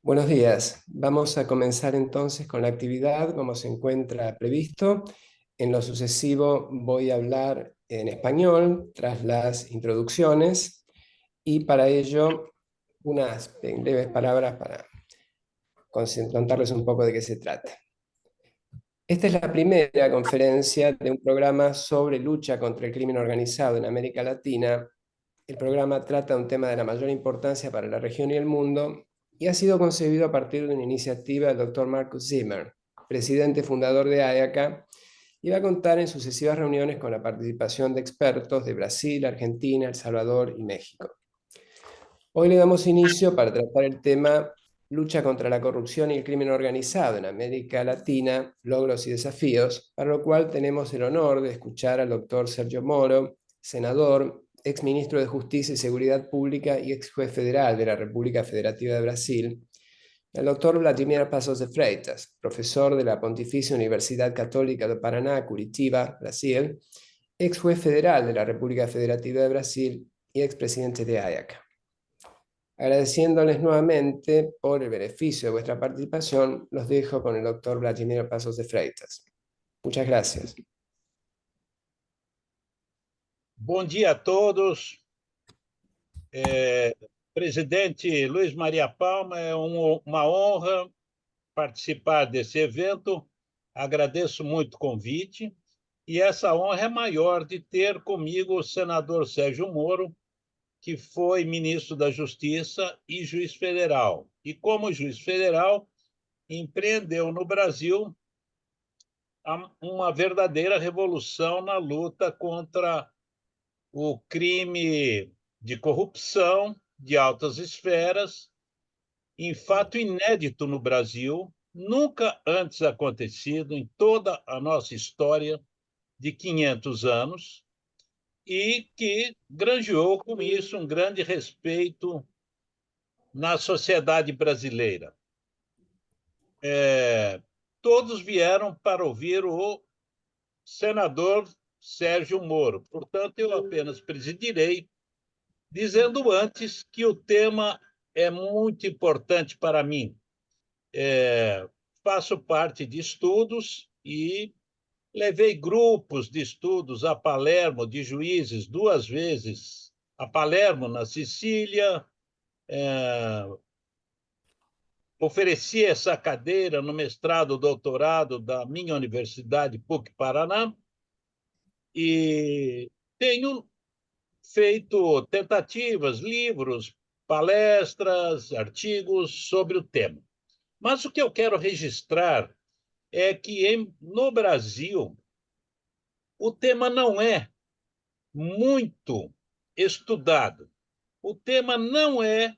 Buenos días. Vamos a comenzar entonces con la actividad como se encuentra previsto. En lo sucesivo voy a hablar en español tras las introducciones y para ello unas breves palabras para contarles un poco de qué se trata. Esta es la primera conferencia de un programa sobre lucha contra el crimen organizado en América Latina. El programa trata un tema de la mayor importancia para la región y el mundo y ha sido concebido a partir de una iniciativa del Dr. Marcus Zimmer, presidente fundador de AYACA, y va a contar en sucesivas reuniones con la participación de expertos de Brasil, Argentina, El Salvador y México. Hoy le damos inicio para tratar el tema lucha contra la corrupción y el crimen organizado en América Latina, logros y desafíos, para lo cual tenemos el honor de escuchar al doctor Sergio Moro, senador, ex ministro de Justicia y Seguridad Pública y ex juez federal de la República Federativa de Brasil, al doctor Vladimir Passos de Freitas, profesor de la Pontificia Universidad Católica de Paraná, Curitiba, Brasil, ex juez federal de la República Federativa de Brasil y ex presidente de AYACA. Agradeciéndoles nuevamente por el beneficio de vuestra participación, los dejo con el doctor Vladimir Passos de Freitas. Muchas gracias. Bom dia a todos. Presidente Luiz Maria Palma, é uma honra participar desse evento. Agradeço muito o convite. E essa honra é maior de ter comigo o senador Sérgio Moro, que foi ministro da Justiça e juiz federal. E, como juiz federal, empreendeu no Brasil uma verdadeira revolução na luta contra o crime de corrupção de altas esferas, em fato inédito no Brasil, nunca antes acontecido em toda a nossa história de 500 anos, e que granjeou com isso um grande respeito na sociedade brasileira. Todos vieram para ouvir o senador Sérgio Moro. Portanto, eu apenas presidirei, dizendo antes que o tema é muito importante para mim. Faço parte de estudos e levei grupos de estudos a Palermo, de juízes, 2 vezes a Palermo, na Sicília. Ofereci essa cadeira no mestrado, doutorado da minha universidade, PUC-Paraná, e tenho feito tentativas, livros, palestras, artigos sobre o tema. Mas o que eu quero registrar é que no Brasil o tema não é muito estudado. O tema não é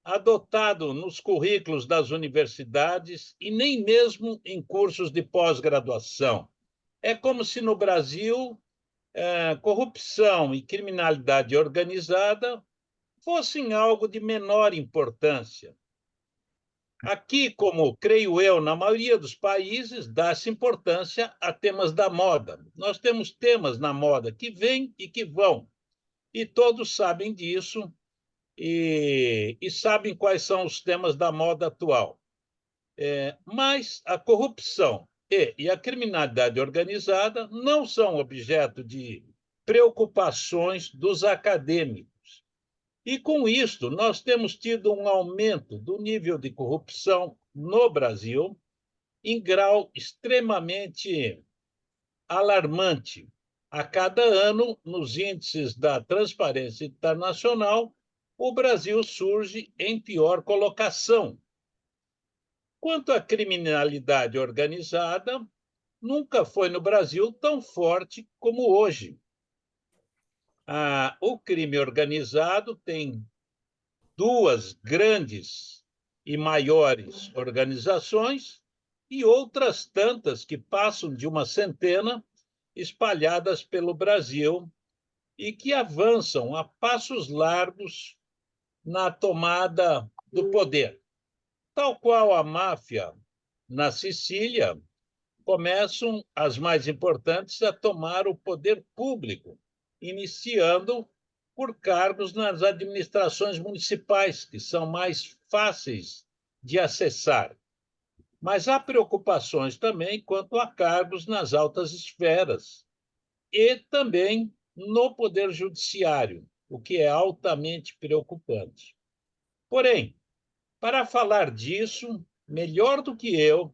adotado nos currículos das universidades e nem mesmo em cursos de pós-graduação. É como se no Brasil corrupção e criminalidade organizada fossem algo de menor importância. Aqui, como creio eu, na maioria dos países, dá-se importância a temas da moda. Nós temos temas na moda que vêm e que vão, e todos sabem disso e sabem quais são os temas da moda atual. Mas a corrupção e a criminalidade organizada não são objeto de preocupações dos acadêmicos. E, com isto, nós temos tido um aumento do nível de corrupção no Brasil em grau extremamente alarmante. A cada ano, nos índices da Transparência Internacional, o Brasil surge em pior colocação. Quanto à criminalidade organizada, nunca foi no Brasil tão forte como hoje. O crime organizado tem 2 grandes e maiores organizações e outras tantas que passam de uma centena espalhadas pelo Brasil e que avançam a passos largos na tomada do poder. Tal qual a máfia na Sicília, começam as mais importantes a tomar o poder público, iniciando por cargos nas administrações municipais, que são mais fáceis de acessar. Mas há preocupações também quanto a cargos nas altas esferas e também no Poder Judiciário, o que é altamente preocupante. Porém, para falar disso, melhor do que eu,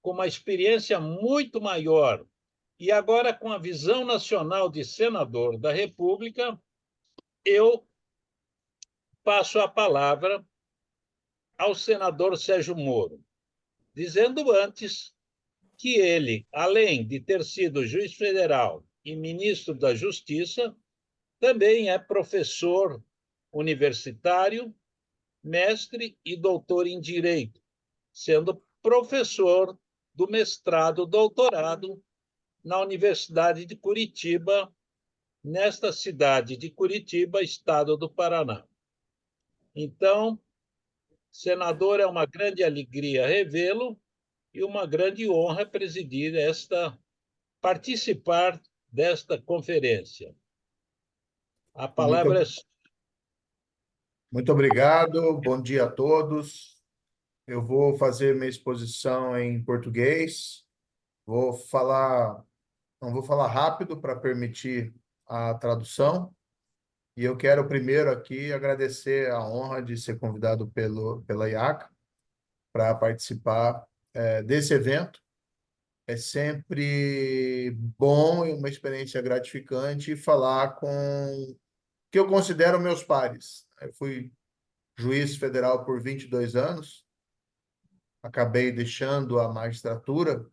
com uma experiência muito maior e agora com a visão nacional de senador da República, eu passo a palavra ao senador Sérgio Moro, dizendo antes que ele, além de ter sido juiz federal e ministro da Justiça, também é professor universitário, mestre e doutor em Direito, sendo professor do mestrado, doutorado na Universidade de Curitiba, nesta cidade de Curitiba, estado do Paraná. Então, senador, é uma grande alegria revê-lo e uma grande honra presidir participar desta conferência. A Muito, palavra é... muito obrigado, bom dia a todos. Eu vou fazer minha exposição em português. Não vou falar rápido para permitir a tradução. E eu quero primeiro aqui agradecer a honra de ser convidado pela IACA para participar desse evento. É sempre bom e uma experiência gratificante falar com que eu considero meus pares. Eu fui juiz federal por 22 anos, acabei deixando a magistratura,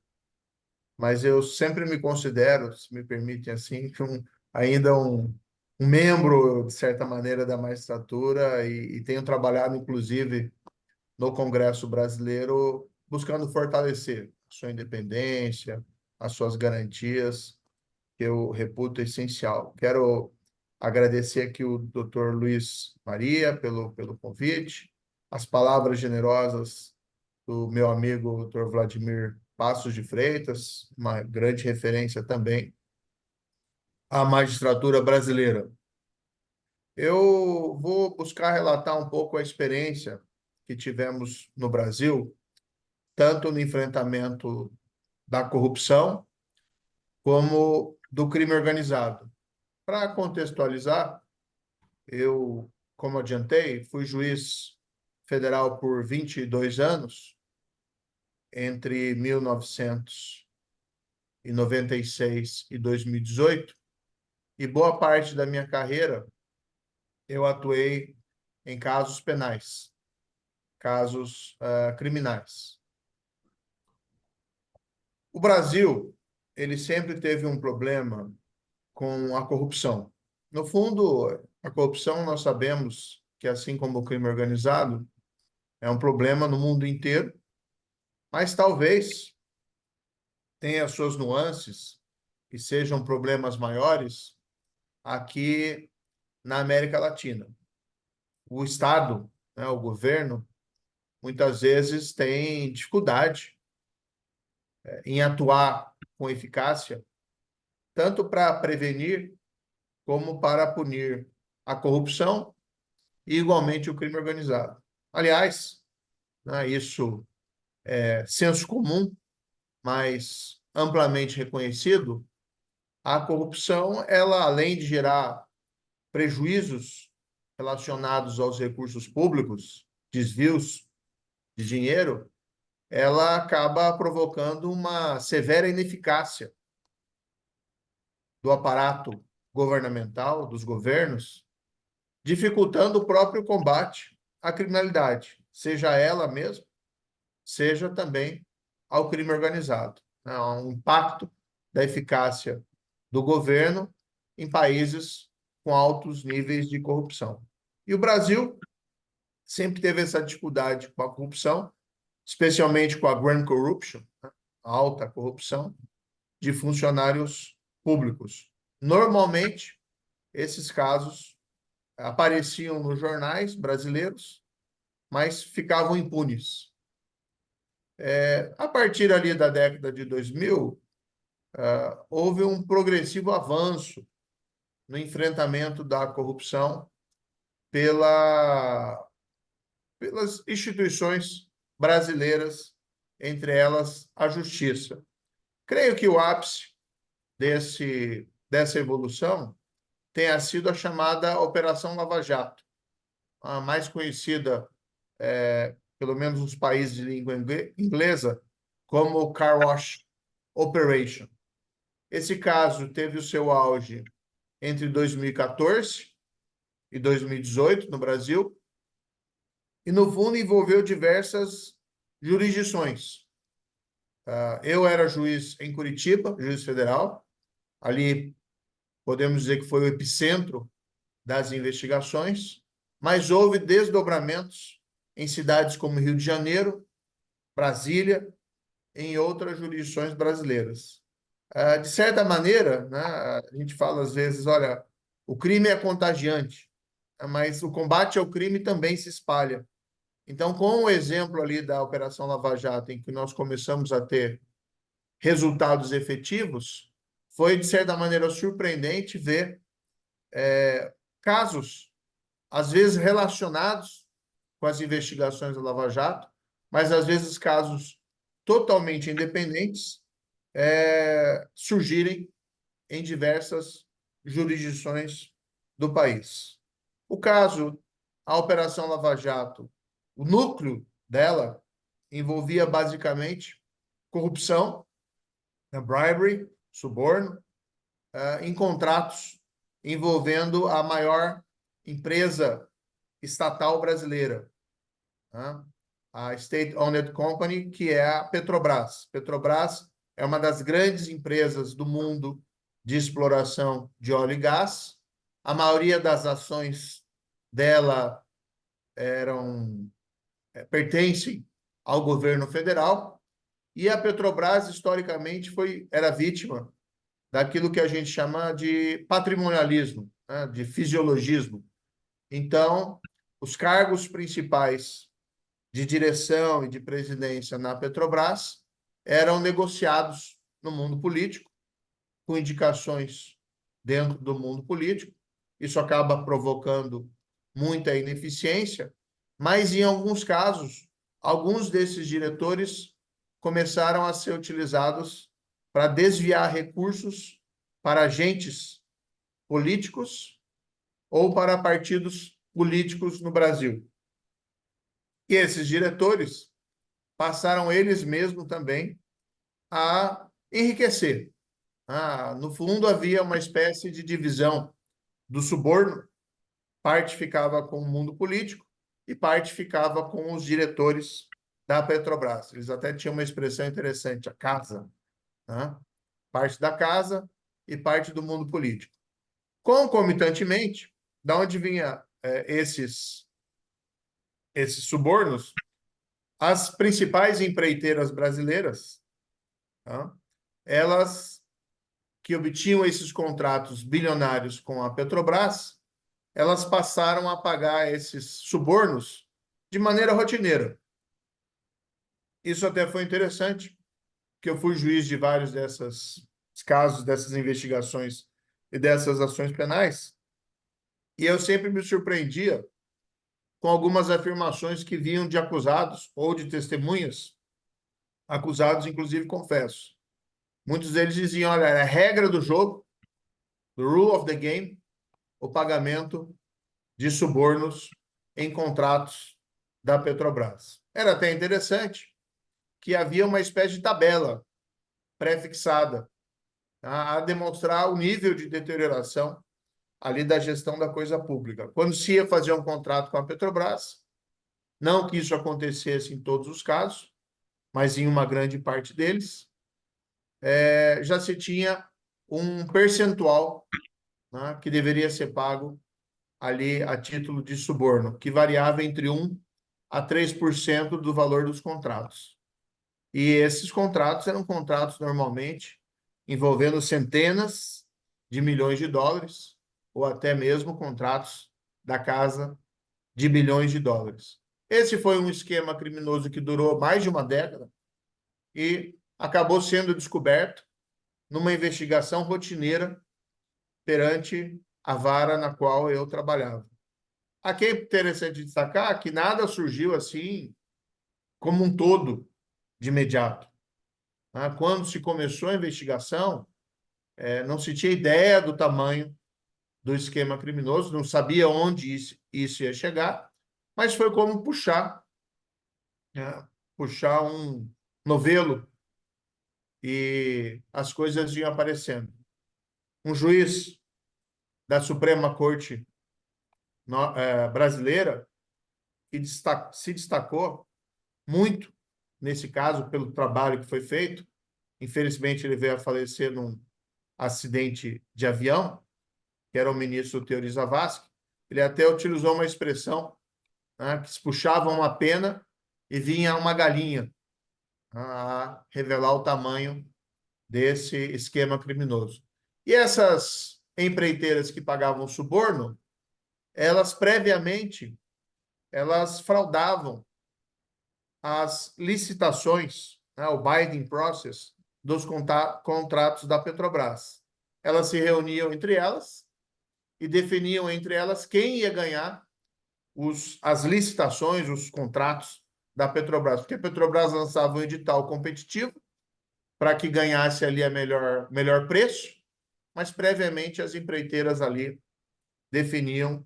mas eu sempre me considero, se me permitem assim, ainda um membro, de certa maneira, da magistratura e tenho trabalhado, inclusive, no Congresso Brasileiro, buscando fortalecer a sua independência, as suas garantias, que eu reputo essencial. Quero agradecer aqui o Dr. Luiz Maria pelo convite, as palavras generosas do meu amigo Dr. Vladimir Passos de Freitas, uma grande referência também à magistratura brasileira. Eu vou buscar relatar um pouco a experiência que tivemos no Brasil, tanto no enfrentamento da corrupção, como do crime organizado. Para contextualizar, eu, como adiantei, fui juiz federal por 22 anos, entre 1996 e 2018, e boa parte da minha carreira eu atuei em casos penais, casos criminais. O Brasil, ele sempre teve um problema com a corrupção. No fundo, a corrupção, nós sabemos que, assim como o crime organizado, é um problema no mundo inteiro, mas talvez tenha suas nuances e sejam problemas maiores aqui na América Latina. O Estado, né, o governo, muitas vezes tem dificuldade em atuar com eficácia, tanto para prevenir como para punir a corrupção e, igualmente, o crime organizado. Aliás, né, isso é senso comum, mas amplamente reconhecido, a corrupção, ela, além de gerar prejuízos relacionados aos recursos públicos, desvios de dinheiro, ela acaba provocando uma severa ineficácia do aparato governamental, dos governos, dificultando o próprio combate à criminalidade, seja ela mesma, seja também ao crime organizado. Há um impacto da eficácia do governo em países com altos níveis de corrupção. E o Brasil sempre teve essa dificuldade com a corrupção, especialmente com a grand corruption, a alta corrupção de funcionários públicos. Normalmente, esses casos apareciam nos jornais brasileiros, mas ficavam impunes. A partir ali da década de 2000, houve um progressivo avanço no enfrentamento da corrupção pelas instituições brasileiras, entre elas a Justiça. Creio que o ápice dessa evolução tenha sido a chamada Operação Lava Jato, a mais conhecida, pelo menos nos países de língua inglesa, como Car Wash Operation. Esse caso teve o seu auge entre 2014 e 2018 no Brasil, e, no fundo, envolveu diversas jurisdições. Eu era juiz em Curitiba, juiz federal. Ali, podemos dizer que foi o epicentro das investigações, mas houve desdobramentos em cidades como Rio de Janeiro, Brasília, em outras jurisdições brasileiras. De certa maneira, né, a gente fala às vezes, olha, o crime é contagiante, mas o combate ao crime também se espalha. Então, com o exemplo ali da Operação Lava Jato, em que nós começamos a ter resultados efetivos, foi, de certa maneira, surpreendente ver casos, às vezes relacionados com as investigações da Lava Jato, mas, às vezes, casos totalmente independentes, surgirem em diversas jurisdições do país. O caso, a Operação Lava Jato, o núcleo dela envolvia basicamente corrupção, bribery, suborno, em contratos envolvendo a maior empresa estatal brasileira, a State-Owned Company, que é a Petrobras. Petrobras é uma das grandes empresas do mundo de exploração de óleo e gás. A maioria das ações dela pertencem ao governo federal, e a Petrobras, historicamente, era vítima daquilo que a gente chama de patrimonialismo, né, de fisiologismo. Então, os cargos principais de direção e de presidência na Petrobras eram negociados no mundo político, com indicações dentro do mundo político. Isso acaba provocando muita ineficiência, mas, em alguns casos, alguns desses diretores começaram a ser utilizados para desviar recursos para agentes políticos ou para partidos políticos no Brasil. E esses diretores passaram eles mesmos também a enriquecer. No fundo, havia uma espécie de divisão do suborno. Parte ficava com o mundo político e parte ficava com os diretores da Petrobras. Eles até tinham uma expressão interessante, a casa, né? Parte da casa e parte do mundo político. Concomitantemente, de onde vinha esses subornos, as principais empreiteiras brasileiras, elas que obtinham esses contratos bilionários com a Petrobras, elas passaram a pagar esses subornos de maneira rotineira. Isso até foi interessante, porque eu fui juiz de vários desses casos, dessas investigações e dessas ações penais, e eu sempre me surpreendia com algumas afirmações que vinham de acusados ou de testemunhas, acusados, inclusive, confesso. Muitos deles diziam, olha, é a regra do jogo, the rule of the game, o pagamento de subornos em contratos da Petrobras. Era até interessante que havia uma espécie de tabela pré-fixada a demonstrar o nível de deterioração ali da gestão da coisa pública. Quando se ia fazer um contrato com a Petrobras, não que isso acontecesse em todos os casos, mas em uma grande parte deles, já se tinha um percentual, né, que deveria ser pago ali a título de suborno, que variava entre 1% a 3% do valor dos contratos. E esses contratos eram contratos, normalmente, envolvendo centenas de milhões de dólares, ou até mesmo contratos da casa de bilhões de dólares. Esse foi um esquema criminoso que durou mais de uma década e acabou sendo descoberto numa investigação rotineira perante a vara na qual eu trabalhava. Aqui é interessante destacar que nada surgiu assim como um todo de imediato. Quando se começou a investigação, não se tinha ideia do tamanho do esquema criminoso, não sabia onde isso ia chegar, mas foi como puxar, né? Puxar um novelo e as coisas iam aparecendo. Um juiz da Suprema Corte brasileira que se destacou muito nesse caso pelo trabalho que foi feito. Infelizmente, ele veio a falecer num acidente de avião, que era o ministro Teori Zavascki. Ele até utilizou uma expressão, né, que se puxava uma pena e vinha uma galinha a revelar o tamanho desse esquema criminoso. E essas empreiteiras que pagavam suborno, elas previamente, elas fraudavam as licitações, né, o bidding process dos contratos da Petrobras. Elas se reuniam entre elas e definiam entre elas quem ia ganhar as licitações, os contratos da Petrobras, porque a Petrobras lançava um edital competitivo para que ganhasse ali a melhor preço, mas previamente as empreiteiras ali definiam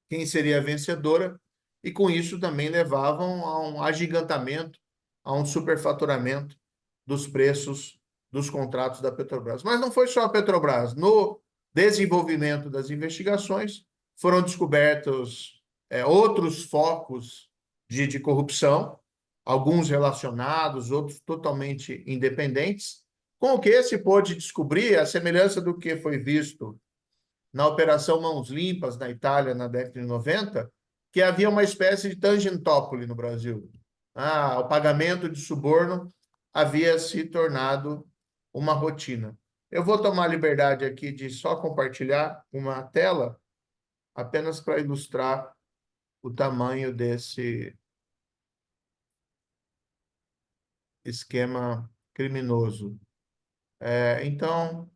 quem seria a vencedora e com isso também levavam a um agigantamento, a um superfaturamento dos preços dos contratos da Petrobras. Mas não foi só a Petrobras. No desenvolvimento das investigações, foram descobertos outros focos de corrupção, alguns relacionados, outros totalmente independentes, com o que se pôde descobrir a semelhança do que foi visto na Operação Mãos Limpas, na Itália, na década de 90, que havia uma espécie de Tangentopoli no Brasil. O pagamento de suborno havia se tornado uma rotina. Eu vou tomar a liberdade aqui de só compartilhar uma tela, apenas para ilustrar o tamanho desse esquema criminoso. Então,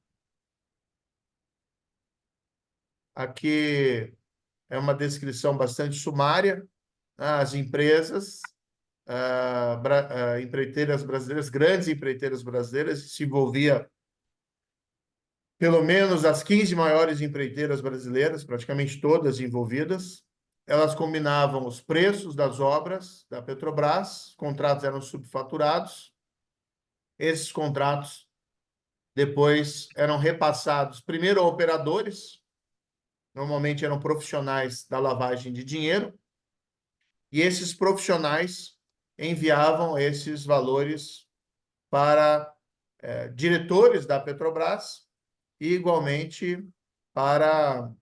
aqui é uma descrição bastante sumária. As empresas, empreiteiras brasileiras, grandes empreiteiras brasileiras, se envolvia pelo menos as 15 maiores empreiteiras brasileiras, praticamente todas envolvidas. Elas combinavam os preços das obras da Petrobras, contratos eram subfaturados. Esses contratos depois eram repassados primeiro a operadores, normalmente eram profissionais da lavagem de dinheiro, e esses profissionais enviavam esses valores para diretores da Petrobras e, igualmente, para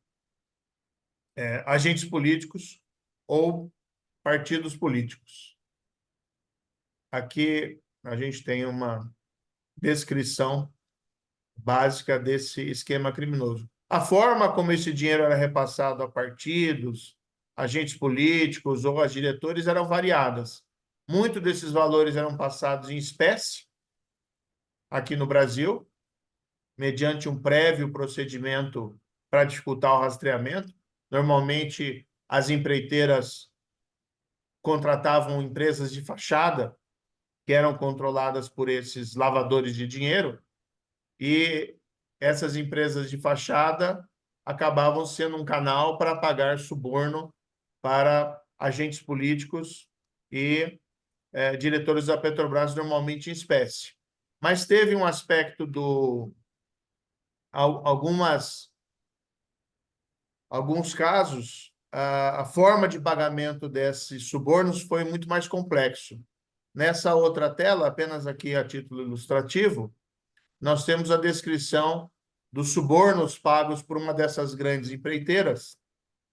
agentes políticos ou partidos políticos. Aqui a gente tem uma descrição básica desse esquema criminoso. A forma como esse dinheiro era repassado a partidos, agentes políticos ou a diretores eram variadas. Muitos desses valores eram passados em espécie aqui no Brasil, mediante um prévio procedimento para dificultar o rastreamento. Normalmente, as empreiteiras contratavam empresas de fachada, que eram controladas por esses lavadores de dinheiro, e essas empresas de fachada acabavam sendo um canal para pagar suborno para agentes políticos e diretores da Petrobras, normalmente em espécie. Mas teve um aspecto alguns casos, a forma de pagamento desses subornos foi muito mais complexo. Nessa outra tela, apenas aqui a título ilustrativo, nós temos a descrição dos subornos pagos por uma dessas grandes empreiteiras,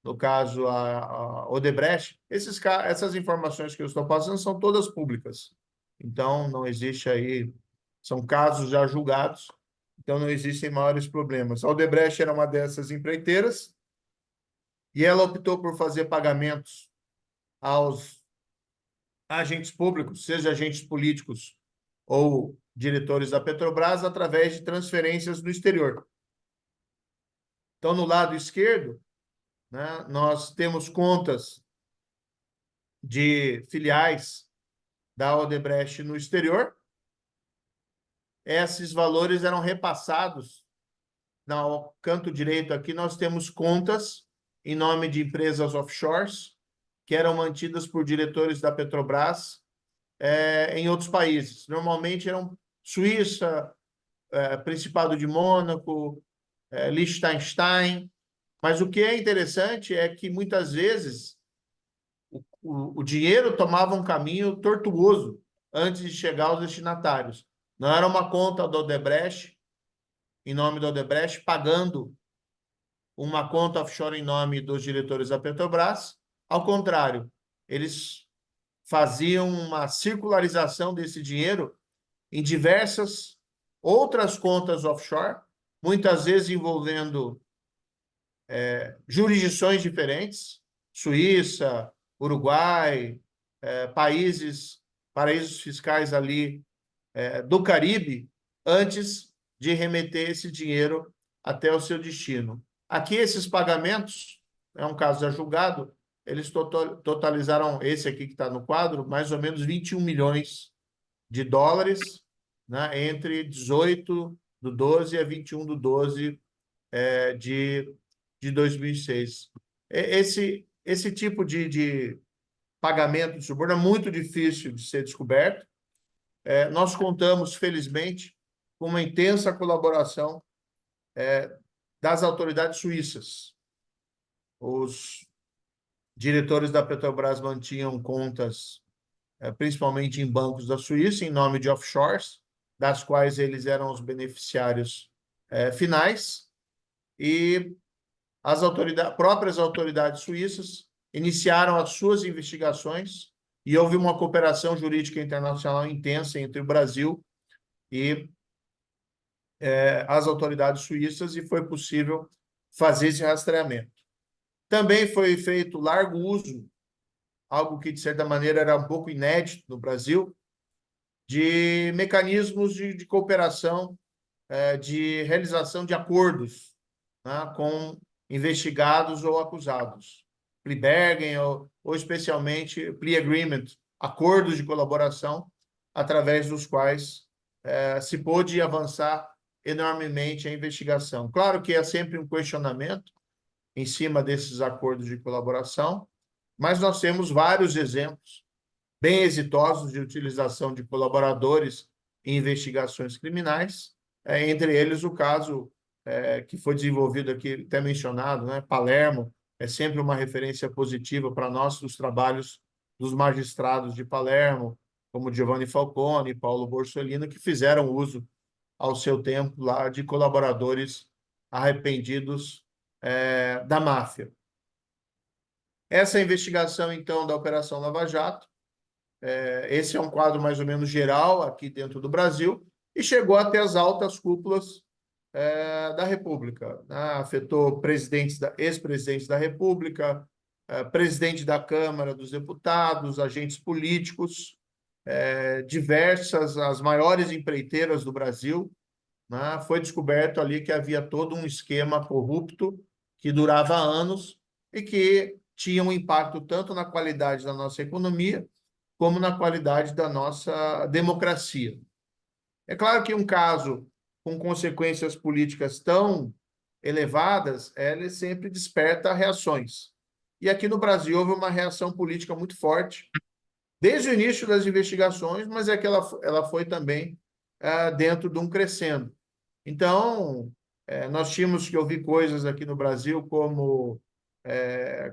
no caso a Odebrecht. Essas informações que eu estou passando são todas públicas. Então, não existe aí, são casos já julgados, então não existem maiores problemas. A Odebrecht era uma dessas empreiteiras e ela optou por fazer pagamentos aos agentes públicos, seja agentes políticos ou diretores da Petrobras, através de transferências no exterior. Então, no lado esquerdo, né, nós temos contas de filiais da Odebrecht no exterior. Esses valores eram repassados. No canto direito aqui, nós temos contas em nome de empresas offshores, que eram mantidas por diretores da Petrobras em outros países. Normalmente eram Suíça, Principado de Mônaco, Liechtenstein. Mas o que é interessante é que, muitas vezes, o dinheiro tomava um caminho tortuoso antes de chegar aos destinatários. Não era uma conta da Odebrecht, em nome da Odebrecht, pagando uma conta offshore em nome dos diretores da Petrobras. Ao contrário, eles faziam uma circularização desse dinheiro em diversas outras contas offshore, muitas vezes envolvendo jurisdições diferentes, Suíça, Uruguai, paraísos fiscais ali do Caribe, antes de remeter esse dinheiro até o seu destino. Aqui, esses pagamentos, é um caso já julgado, eles totalizaram, esse aqui que está no quadro, mais ou menos 21 milhões de dólares, né, entre 18/12 a 21/12 de 2006. Esse tipo de pagamento de suborno é muito difícil de ser descoberto. Nós contamos, felizmente, com uma intensa colaboração das autoridades suíças. Os diretores da Petrobras mantinham contas, principalmente em bancos da Suíça, em nome de offshores, das quais eles eram os beneficiários finais, e as próprias autoridades suíças iniciaram as suas investigações e houve uma cooperação jurídica internacional intensa entre o Brasil e as autoridades suíças, e foi possível fazer esse rastreamento. Também foi feito largo uso, algo que, de certa maneira, era um pouco inédito no Brasil, de mecanismos de cooperação, de realização de acordos, né, com investigados ou acusados. Plea bargain ou especialmente plea agreement, acordos de colaboração, através dos quais se pôde avançar enormemente a investigação. Claro que é sempre um questionamento em cima desses acordos de colaboração, mas nós temos vários exemplos bem exitosos de utilização de colaboradores em investigações criminais, entre eles o caso que foi desenvolvido aqui, até mencionado, né? Palermo é sempre uma referência positiva para nós, dos trabalhos dos magistrados de Palermo, como Giovanni Falcone e Paulo Borsellino, que fizeram uso, ao seu tempo, lá, de colaboradores arrependidos da máfia. Essa investigação, então, da Operação Lava Jato, esse é um quadro mais ou menos geral aqui dentro do Brasil, e chegou até as altas cúpulas da República, né? Afetou ex-presidentes da República, presidente da Câmara dos Deputados, agentes políticos, as maiores empreiteiras do Brasil, né? Foi descoberto ali que havia todo um esquema corrupto que durava anos e que tinha um impacto tanto na qualidade da nossa economia como na qualidade da nossa democracia. É claro que um caso com consequências políticas tão elevadas, ele sempre desperta reações. E aqui no Brasil houve uma reação política muito forte, desde o início das investigações, mas é que ela foi também dentro de um crescendo. Então, nós tínhamos que ouvir coisas aqui no Brasil como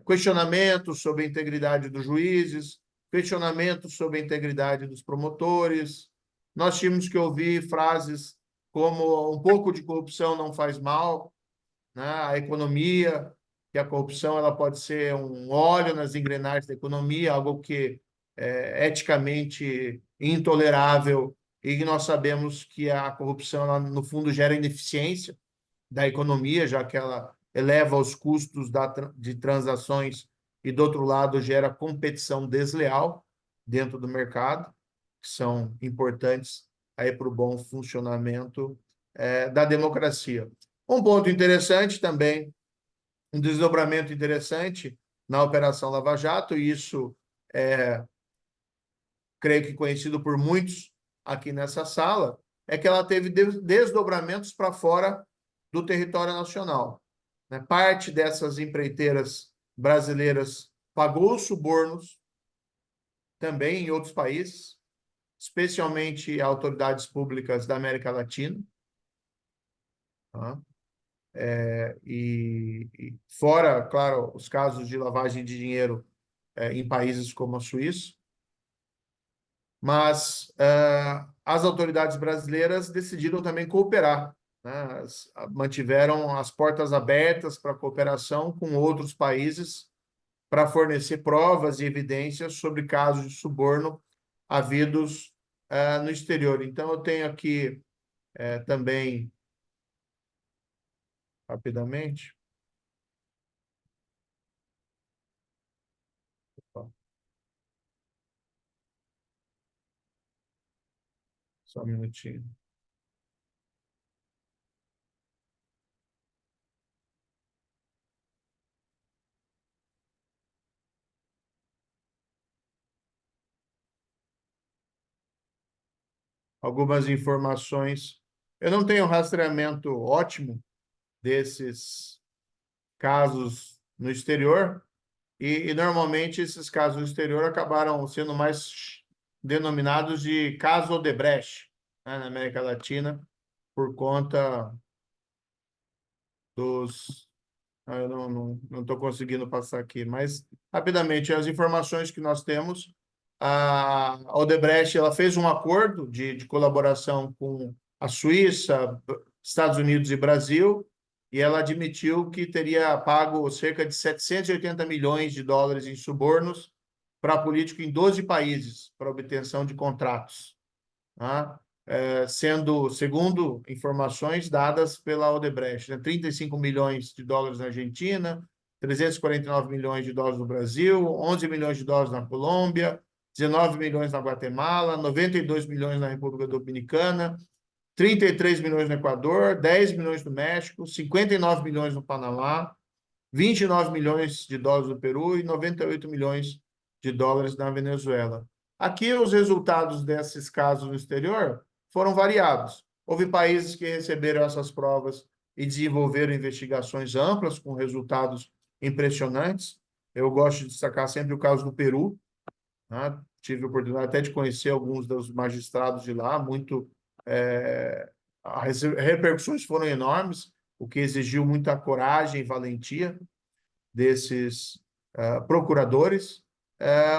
questionamentos sobre a integridade dos juízes, questionamentos sobre a integridade dos promotores. Nós tínhamos que ouvir frases como um pouco de corrupção não faz mal, né? A economia, que a corrupção ela pode ser um óleo nas engrenagens da economia, algo que é eticamente intolerável, e que nós sabemos que a corrupção, ela, no fundo, gera ineficiência da economia, já que ela eleva os custos de transações e, do outro lado, gera competição desleal dentro do mercado, que são importantes aí para o bom funcionamento da democracia. Um ponto interessante também, um desdobramento interessante na Operação Lava Jato, e isso creio que conhecido por muitos aqui nessa sala, é que ela teve desdobramentos para fora do território nacional, né? Parte dessas empreiteiras brasileiras pagou subornos também em outros países, especialmente autoridades públicas da América Latina, tá? E fora, claro, os casos de lavagem de dinheiro em países como a Suíça, mas as autoridades brasileiras decidiram também cooperar, né? Mantiveram as portas abertas para cooperação com outros países para fornecer provas e evidências sobre casos de suborno havidos no exterior. Então, eu tenho aqui também, rapidamente, só um minutinho. Algumas informações. Eu não tenho rastreamento ótimo desses casos no exterior, e normalmente esses casos no exterior acabaram sendo mais denominados de caso Odebrecht, né, na América Latina, por conta dos... Eu não estou conseguindo passar aqui, mas, rapidamente, as informações que nós temos, a Odebrecht ela fez um acordo de colaboração com a Suíça, Estados Unidos e Brasil, e ela admitiu que teria pago cerca de 780 milhões de dólares em subornos para político em 12 países para obtenção de contratos, tá? Sendo, segundo informações dadas pela Odebrecht, né, 35 milhões de dólares na Argentina, 349 milhões de dólares no Brasil, 11 milhões de dólares na Colômbia, 19 milhões na Guatemala, 92 milhões na República Dominicana, 33 milhões no Equador, 10 milhões no México, 59 milhões no Panamá, 29 milhões de dólares no Peru e 98 milhões de dólares na Venezuela. Aqui, os resultados desses casos no exterior foram variados. Houve países que receberam essas provas e desenvolveram investigações amplas com resultados impressionantes. Eu gosto de destacar sempre o caso do Peru, né? Tive a oportunidade até de conhecer alguns dos magistrados de lá, as repercussões foram enormes, o que exigiu muita coragem e valentia desses procuradores.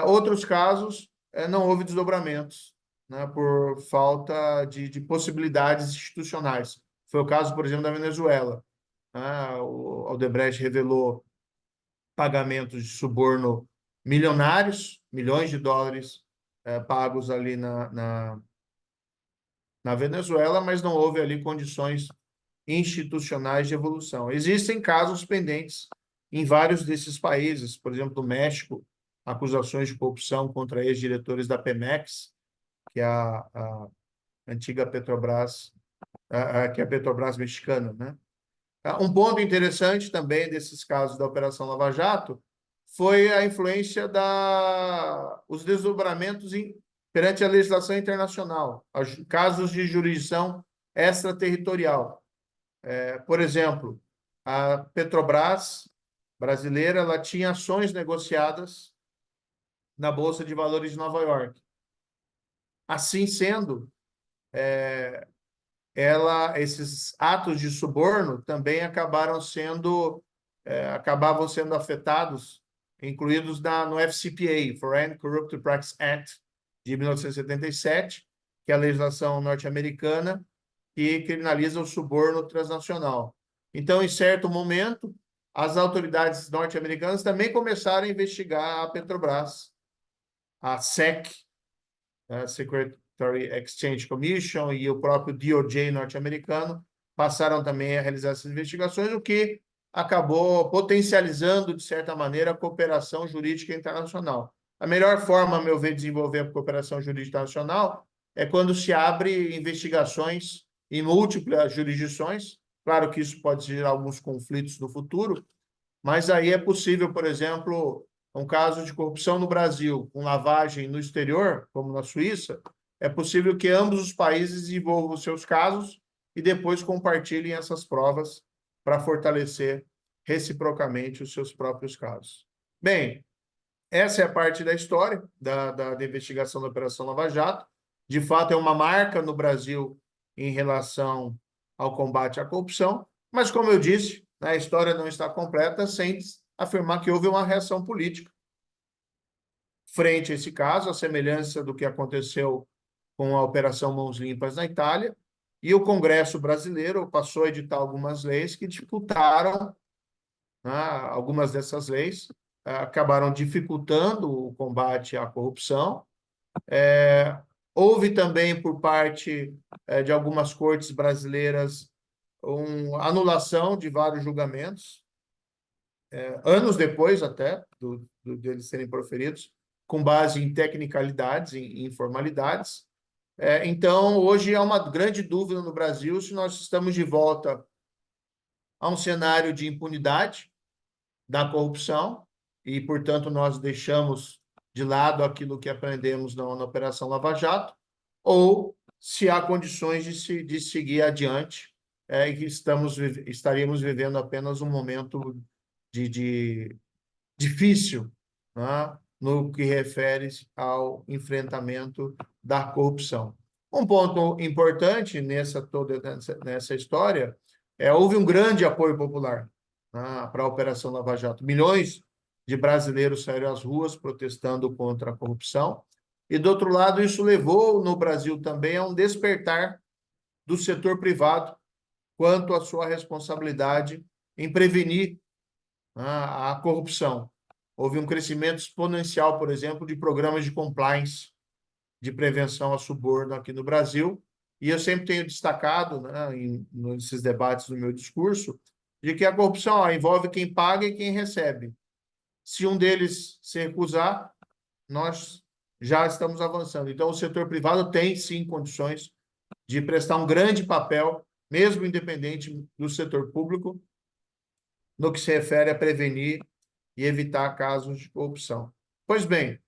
Outros casos, não houve desdobramentos, né, por falta de possibilidades institucionais. Foi o caso, por exemplo, da Venezuela. O Odebrecht revelou pagamentos de suborno milionários, milhões de dólares pagos ali na Venezuela, mas não houve ali condições institucionais de evolução. Existem casos pendentes em vários desses países, por exemplo, no México, acusações de corrupção contra ex-diretores da Pemex, que é a antiga Petrobras, que é a Petrobras mexicana, né? Um ponto interessante também desses casos da Operação Lava Jato foi a influência os desdobramentos perante a legislação internacional, casos de jurisdição extraterritorial. Por exemplo, a Petrobras brasileira ela tinha ações negociadas na Bolsa de Valores de Nova York. Assim sendo, esses atos de suborno também acabavam sendo afetados, incluídos no FCPA, Foreign Corrupt Practices Act, de 1977, que é a legislação norte-americana que criminaliza o suborno transnacional. Então, em certo momento, as autoridades norte-americanas também começaram a investigar a Petrobras, a SEC, a Secretary Exchange Commission, e o próprio DOJ norte-americano passaram também a realizar essas investigações, o que acabou potencializando, de certa maneira, a cooperação jurídica internacional. A melhor forma, a meu ver, de desenvolver a cooperação jurídica internacional é quando se abre investigações em múltiplas jurisdições. Claro que isso pode gerar alguns conflitos no futuro, mas aí é possível, por exemplo, um caso de corrupção no Brasil com lavagem no exterior, como na Suíça, é possível que ambos os países desenvolvam seus casos e depois compartilhem essas provas para fortalecer reciprocamente os seus próprios casos. Bem, essa é a parte da história da investigação da Operação Lava Jato. De fato, é uma marca no Brasil em relação ao combate à corrupção, mas, como eu disse, a história não está completa sem afirmar que houve uma reação política frente a esse caso, a semelhança do que aconteceu com a Operação Mãos Limpas na Itália, e o Congresso brasileiro passou a editar algumas leis que dificultaram, né, algumas dessas leis acabaram dificultando o combate à corrupção. Houve também, por parte de algumas cortes brasileiras, uma anulação de vários julgamentos, anos depois até deles serem proferidos, com base em tecnicalidades, em informalidades. Então, hoje há uma grande dúvida no Brasil se nós estamos de volta a um cenário de impunidade da corrupção e, portanto, nós deixamos de lado aquilo que aprendemos na Operação Lava Jato, ou se há condições de seguir adiante e que estaríamos vivendo apenas um momento difícil, né, no que refere ao enfrentamento da corrupção. Um ponto importante nessa história houve um grande apoio popular, né, para a Operação Lava Jato. Milhões de brasileiros saíram às ruas protestando contra a corrupção. E, do outro lado, isso levou no Brasil também a um despertar do setor privado quanto à sua responsabilidade em prevenir a corrupção. Houve um crescimento exponencial, por exemplo, de programas de compliance, de prevenção ao suborno aqui no Brasil, e eu sempre tenho destacado, né, nesses debates do meu discurso, de que a corrupção envolve quem paga e quem recebe. Se um deles se recusar, nós já estamos avançando. Então, o setor privado tem, sim, condições de prestar um grande papel, mesmo independente do setor público, no que se refere a prevenir e evitar casos de corrupção. Pois bem,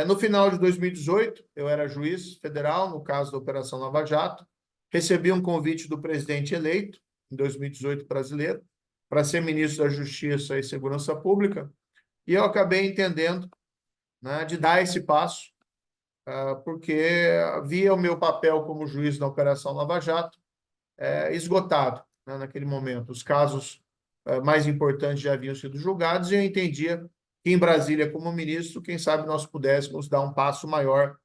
no final de 2018, eu era juiz federal, no caso da Operação Lava Jato, recebi um convite do presidente eleito, em 2018 brasileiro, para ser ministro da Justiça e Segurança Pública, e eu acabei entendendo, né, de dar esse passo, porque via o meu papel como juiz na Operação Lava Jato esgotado, né, naquele momento. Os casos mais importantes já haviam sido julgados e eu entendia que em Brasília, como ministro, quem sabe nós pudéssemos dar um passo maior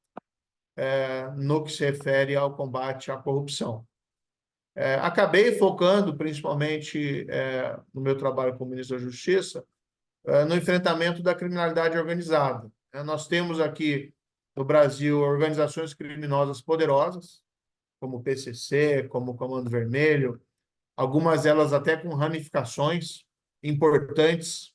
no que se refere ao combate à corrupção. Acabei focando, principalmente no meu trabalho como ministro da Justiça, no enfrentamento da criminalidade organizada. Nós temos aqui no Brasil organizações criminosas poderosas, como o PCC, como o Comando Vermelho, algumas delas até com ramificações importantes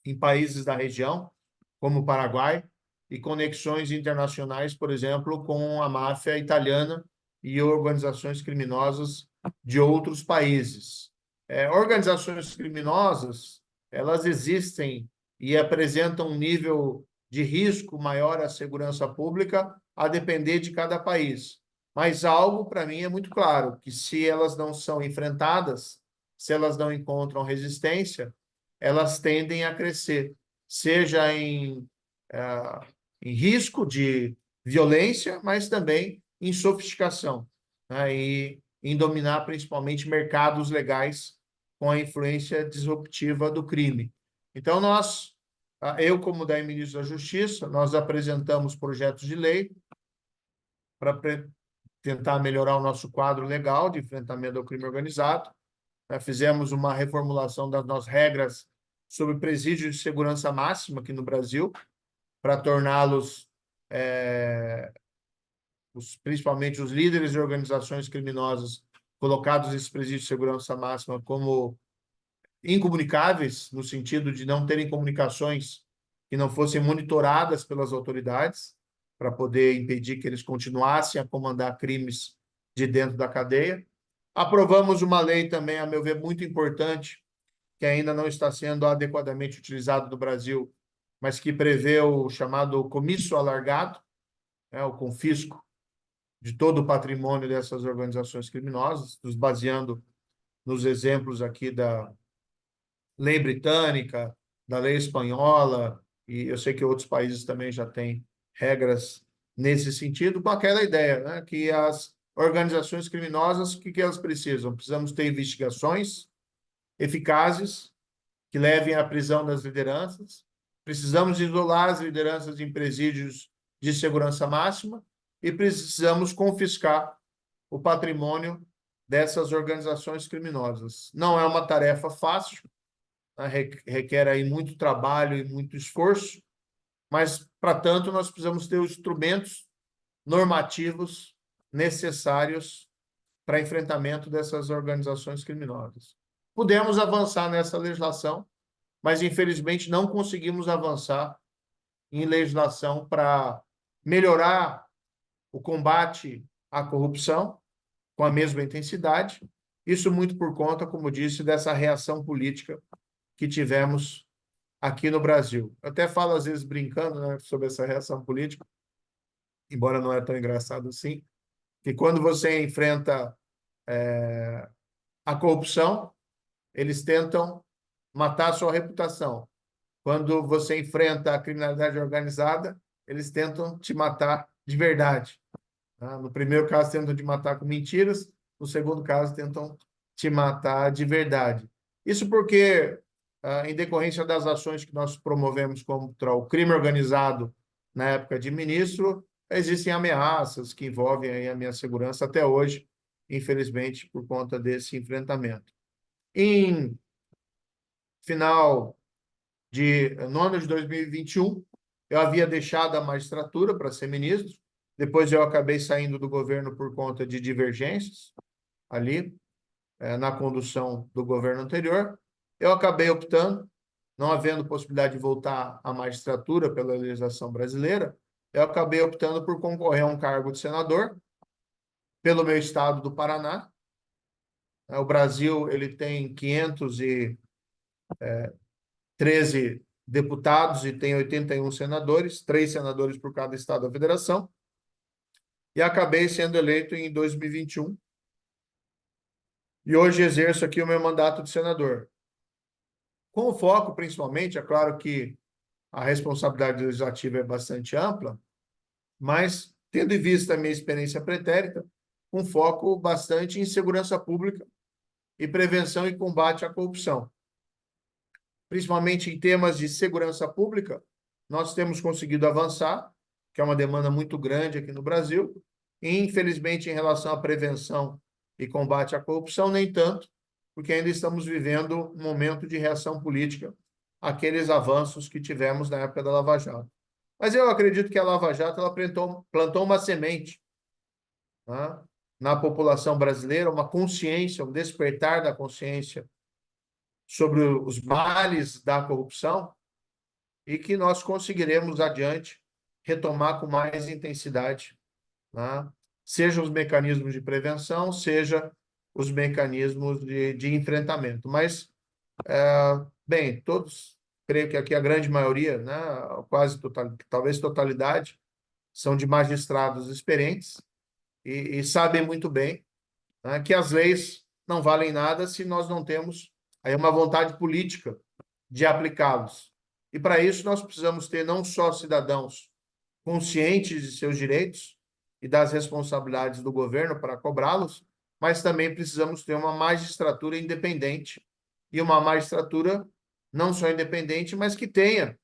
em países da região, como o Paraguai, e conexões internacionais, por exemplo, com a máfia italiana e organizações criminosas de outros países. Organizações criminosas, elas existem e apresentam um nível de risco maior à segurança pública, a depender de cada país. Mas algo, para mim, é muito claro, que se elas não são enfrentadas, se elas não encontram resistência, elas tendem a crescer, seja em risco de violência, mas também em sofisticação, né, e em dominar principalmente mercados legais com a influência disruptiva do crime. Então, eu, como daí ministro da Justiça, nós apresentamos projetos de lei para tentar melhorar o nosso quadro legal de enfrentamento ao crime organizado. Fizemos uma reformulação das nossas regras sobre presídio de segurança máxima aqui no Brasil, para torná-los, principalmente os líderes de organizações criminosas colocados nesse presídio de segurança máxima como incomunicáveis, no sentido de não terem comunicações que não fossem monitoradas pelas autoridades, para poder impedir que eles continuassem a comandar crimes de dentro da cadeia. Aprovamos uma lei também, a meu ver, muito importante, que ainda não está sendo adequadamente utilizada no Brasil, mas que prevê o chamado comício alargado, o confisco de todo o patrimônio dessas organizações criminosas, nos baseando nos exemplos aqui da lei britânica, da lei espanhola, e eu sei que outros países também já têm regras nesse sentido, com aquela ideia, né, que as organizações criminosas, o que, que elas precisam? Precisamos ter investigações eficazes que levem à prisão das lideranças, precisamos isolar as lideranças em presídios de segurança máxima e precisamos confiscar o patrimônio dessas organizações criminosas. Não é uma tarefa fácil, né? Requer aí muito trabalho e muito esforço, mas, para tanto, nós precisamos ter os instrumentos normativos necessários para enfrentamento dessas organizações criminosas. Pudemos avançar nessa legislação, mas, infelizmente, não conseguimos avançar em legislação para melhorar o combate à corrupção com a mesma intensidade. Isso muito por conta, como disse, dessa reação política que tivemos aqui no Brasil. Eu até falo, às vezes, brincando, né, sobre essa reação política, embora não é tão engraçado assim, que quando você enfrenta a corrupção, eles tentam matar a sua reputação. Quando você enfrenta a criminalidade organizada, eles tentam te matar de verdade. Tá? No primeiro caso, tentam te matar com mentiras, no segundo caso, tentam te matar de verdade. Isso porque, em decorrência das ações que nós promovemos contra o crime organizado na época de ministro, existem ameaças que envolvem aí a minha segurança até hoje, infelizmente, por conta desse enfrentamento. Em final no ano de 2021, eu havia deixado a magistratura para ser ministro, depois eu acabei saindo do governo por conta de divergências ali, na condução do governo anterior. Eu acabei optando, não havendo possibilidade de voltar à magistratura pela legislação brasileira, eu acabei optando por concorrer a um cargo de senador pelo meu estado do Paraná. O Brasil ele tem 513 deputados e tem 81 senadores, 3 senadores por cada estado da federação, e acabei sendo eleito em 2021. E hoje exerço aqui o meu mandato de senador. Com o foco, principalmente, é claro que a responsabilidade legislativa é bastante ampla, mas, tendo em vista a minha experiência pretérita, um foco bastante em segurança pública e prevenção e combate à corrupção. Principalmente em temas de segurança pública, nós temos conseguido avançar, que é uma demanda muito grande aqui no Brasil, e, infelizmente, em relação à prevenção e combate à corrupção, nem tanto, porque ainda estamos vivendo um momento de reação política àqueles avanços que tivemos na época da Lava Jato. Mas eu acredito que a Lava Jato ela plantou uma semente, né, na população brasileira, uma consciência, um despertar da consciência sobre os males da corrupção e que nós conseguiremos adiante retomar com mais intensidade, né, seja os mecanismos de prevenção, seja os mecanismos de enfrentamento. Mas, bem, todos, creio que aqui a grande maioria, né, quase talvez totalidade, são de magistrados experientes e sabem muito bem, né, que as leis não valem nada se nós não temos aí uma vontade política de aplicá-los. E para isso nós precisamos ter não só cidadãos conscientes de seus direitos e das responsabilidades do governo para cobrá-los, mas também precisamos ter uma magistratura independente e uma magistratura não só independente, mas que tenha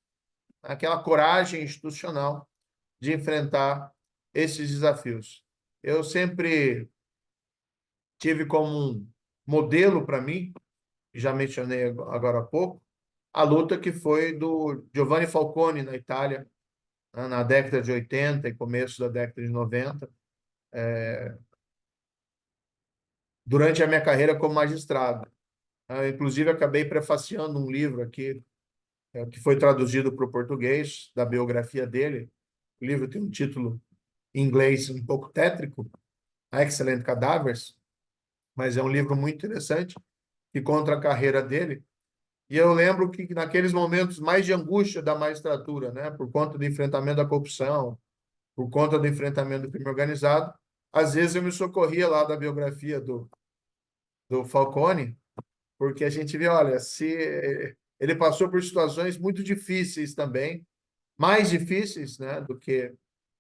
aquela coragem institucional de enfrentar esses desafios. Eu sempre tive como um modelo para mim, já mencionei agora há pouco, a luta que foi do Giovanni Falcone na Itália, na década de 80 e começo da década de 90, durante a minha carreira como magistrado. Inclusive, acabei prefaciando um livro aqui, que foi traduzido para o português, da biografia dele. O livro tem um título em inglês um pouco tétrico, Excellent Cadavers, mas é um livro muito interessante que conta a carreira dele. E eu lembro que naqueles momentos mais de angústia da magistratura, né, por conta do enfrentamento da corrupção, por conta do enfrentamento do crime organizado, às vezes eu me socorria lá da biografia do Falcone, porque a gente vê, olha, se ele passou por situações muito difíceis também, mais difíceis, né, do que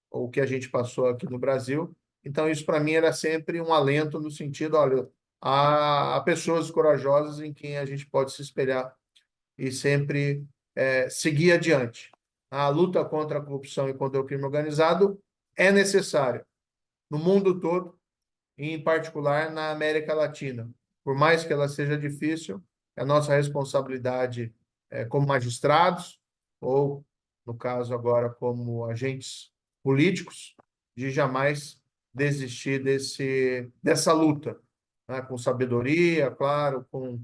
o que a gente passou aqui no Brasil. Então, isso para mim era sempre um alento no sentido, olha, há pessoas corajosas em quem a gente pode se espelhar e sempre seguir adiante. A luta contra a corrupção e contra o crime organizado é necessária no mundo todo, e em particular na América Latina. Por mais que ela seja difícil, é a nossa responsabilidade como magistrados, ou, no caso agora, como agentes políticos, de jamais desistir dessa luta, né? Com sabedoria, claro, com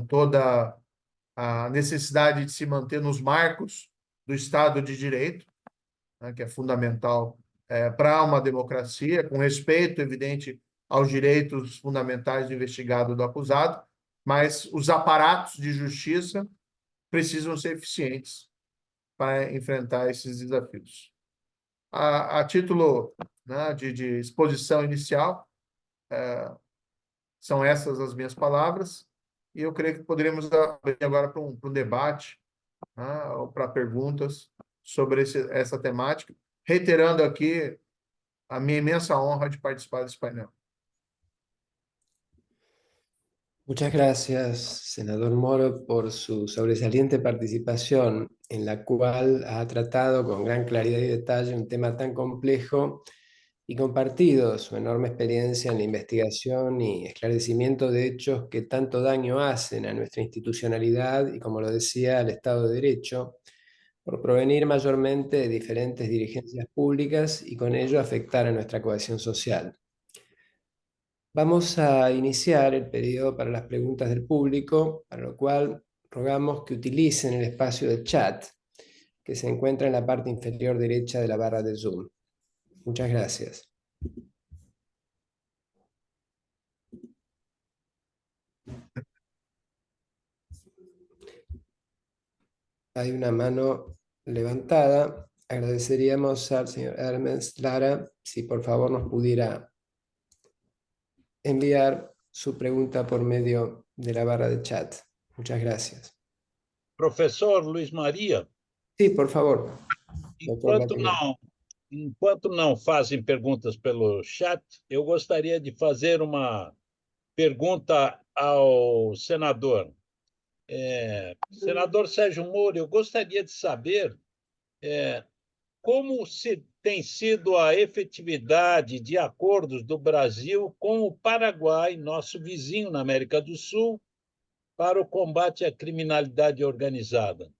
toda a necessidade de se manter nos marcos do Estado de Direito, né, que é fundamental para uma democracia, com respeito, evidente, aos direitos fundamentais do investigado e do acusado, mas os aparatos de justiça precisam ser eficientes para enfrentar esses desafios. A título, né, de exposição inicial, são essas as minhas palavras, e eu creio que poderíamos abrir agora para um debate, né, ou para perguntas sobre essa temática, reiterando aqui a minha imensa honra de participar desse painel. Muchas gracias, senador Moro, por su sobresaliente participación, en la cual ha tratado con gran claridad y detalle un tema tan complejo y compartido su enorme experiencia en la investigación y esclarecimiento de hechos que tanto daño hacen a nuestra institucionalidad y, como lo decía, al Estado de Derecho, por provenir mayormente de diferentes dirigencias públicas y con ello afectar a nuestra cohesión social. Vamos a iniciar el periodo para las preguntas del público, para lo cual rogamos que utilicen el espacio de chat que se encuentra en la parte inferior derecha de la barra de Zoom. Muchas gracias. Hay una mano levantada. Agradeceríamos al señor Hermes Lara si por favor nos pudiera enviar su pregunta por medio de la barra de chat. Muchas gracias. Professor Luiz Maria, Sí, por favor. enquanto não fazem perguntas pelo chat, eu gostaria de fazer uma pergunta ao senador. Senador Sérgio Moro, eu gostaria de saber como tem sido a efetividade de acordos do Brasil com o Paraguai, nosso vizinho na América do Sul, para o combate à criminalidade organizada.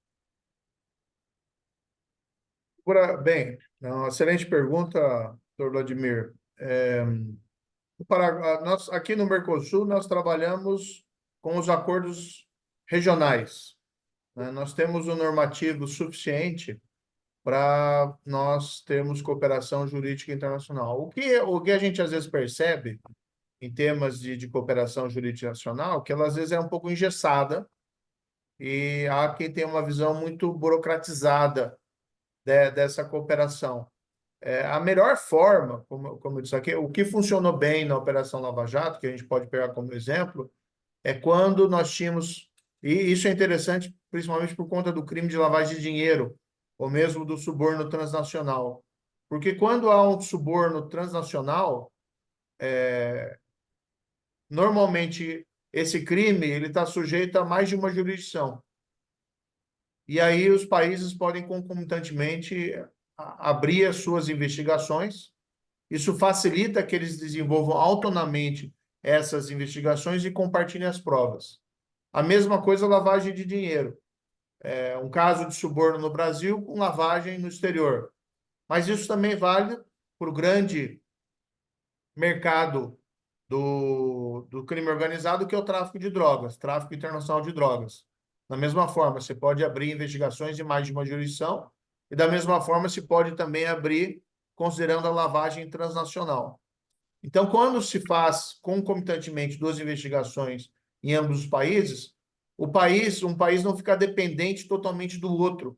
Bem, uma excelente pergunta, doutor Vladimir. Nós, aqui no Mercosul, nós trabalhamos com os acordos regionais, né? Nós temos um normativo suficiente para nós termos cooperação jurídica internacional. O que a gente às vezes percebe em temas de cooperação jurídica internacional, que ela às vezes é um pouco engessada e há quem tem uma visão muito burocratizada dessa cooperação. A melhor forma, como eu disse aqui, o que funcionou bem na Operação Lava Jato, que a gente pode pegar como exemplo, é quando nós tínhamos, e isso é interessante principalmente por conta do crime de lavagem de dinheiro, ou mesmo do suborno transnacional. Porque quando há um suborno transnacional, normalmente esse crime ele está sujeito a mais de uma jurisdição. E aí os países podem concomitantemente abrir as suas investigações. Isso facilita que eles desenvolvam autonomamente essas investigações e compartilhem as provas. A mesma coisa a lavagem de dinheiro. Um caso de suborno no Brasil com lavagem no exterior. Mas isso também vale para o grande mercado do crime organizado, que é o tráfico de drogas, tráfico internacional de drogas. Da mesma forma, você pode abrir investigações em mais de uma jurisdição, e da mesma forma se pode também abrir considerando a lavagem transnacional. Então, quando se faz concomitantemente duas investigações em ambos os países, um país não ficar dependente totalmente do outro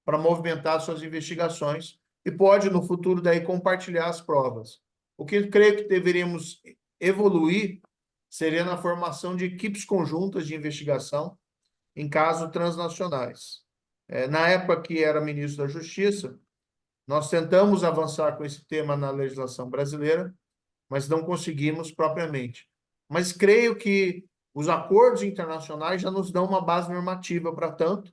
para movimentar suas investigações e pode, no futuro, daí compartilhar as provas. O que eu creio que deveríamos evoluir seria na formação de equipes conjuntas de investigação em casos transnacionais. Na época que era ministro da Justiça, nós tentamos avançar com esse tema na legislação brasileira, mas não conseguimos propriamente. Mas creio que os acordos internacionais já nos dão uma base normativa para tanto.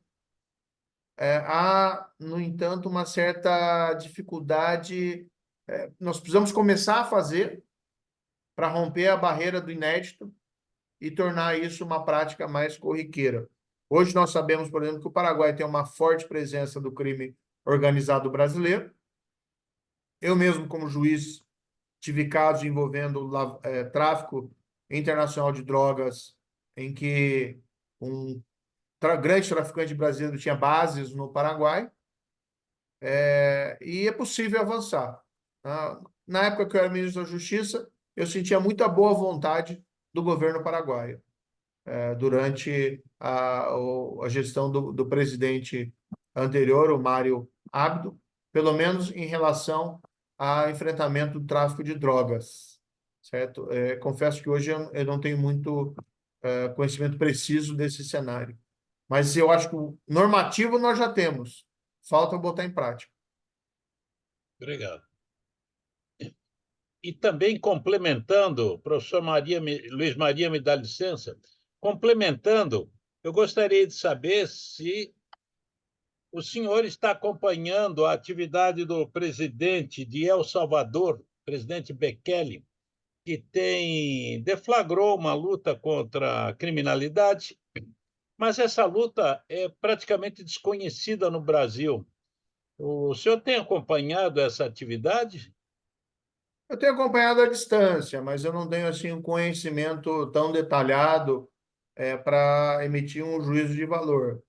Há, no entanto, uma certa dificuldade. Nós precisamos começar a fazer para romper a barreira do inédito e tornar isso uma prática mais corriqueira. Hoje nós sabemos, por exemplo, que o Paraguai tem uma forte presença do crime organizado brasileiro. Eu mesmo, como juiz, tive casos envolvendo tráfico internacional de drogas, em que um grande traficante brasileiro tinha bases no Paraguai, e é possível avançar. Na época que eu era ministro da Justiça, eu sentia muita boa vontade do governo paraguaio, durante a gestão do presidente anterior, o Mário Abdo, pelo menos em relação ao enfrentamento do tráfico de drogas, certo? Confesso que hoje eu não tenho muito conhecimento preciso desse cenário, mas eu acho que o normativo nós já temos, falta botar em prática. Obrigado. E também complementando, professor Luiz Maria, me dá licença, complementando, eu gostaria de saber se o senhor está acompanhando a atividade do presidente de El Salvador, presidente Bukele, que deflagrou uma luta contra a criminalidade, mas essa luta é praticamente desconhecida no Brasil. O senhor tem acompanhado essa atividade? Eu tenho acompanhado à distância, mas eu não tenho assim um conhecimento tão detalhado para emitir um juízo de valor.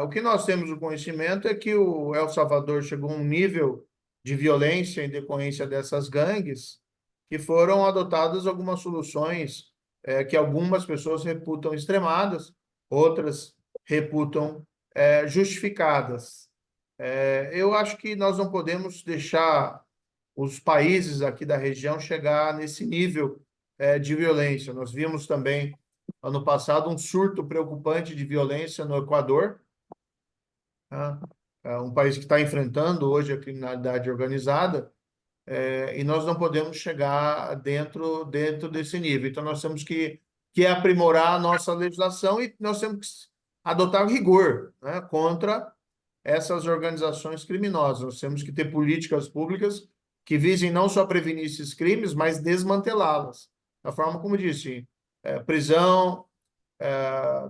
O que nós temos o conhecimento é que o El Salvador chegou a um nível de violência em decorrência dessas gangues que foram adotadas algumas soluções que algumas pessoas reputam extremadas, outras reputam justificadas. Eu acho que nós não podemos deixar os países aqui da região chegar nesse nível de violência. Nós vimos também, ano passado, um surto preocupante de violência no Equador, tá? É um país que está enfrentando hoje a criminalidade organizada, e nós não podemos chegar dentro desse nível. Então, nós temos que aprimorar a nossa legislação e nós temos que adotar rigor, né, contra essas organizações criminosas. Nós temos que ter políticas públicas que visem não só prevenir esses crimes, mas desmantelá-las. Da forma como disse, prisão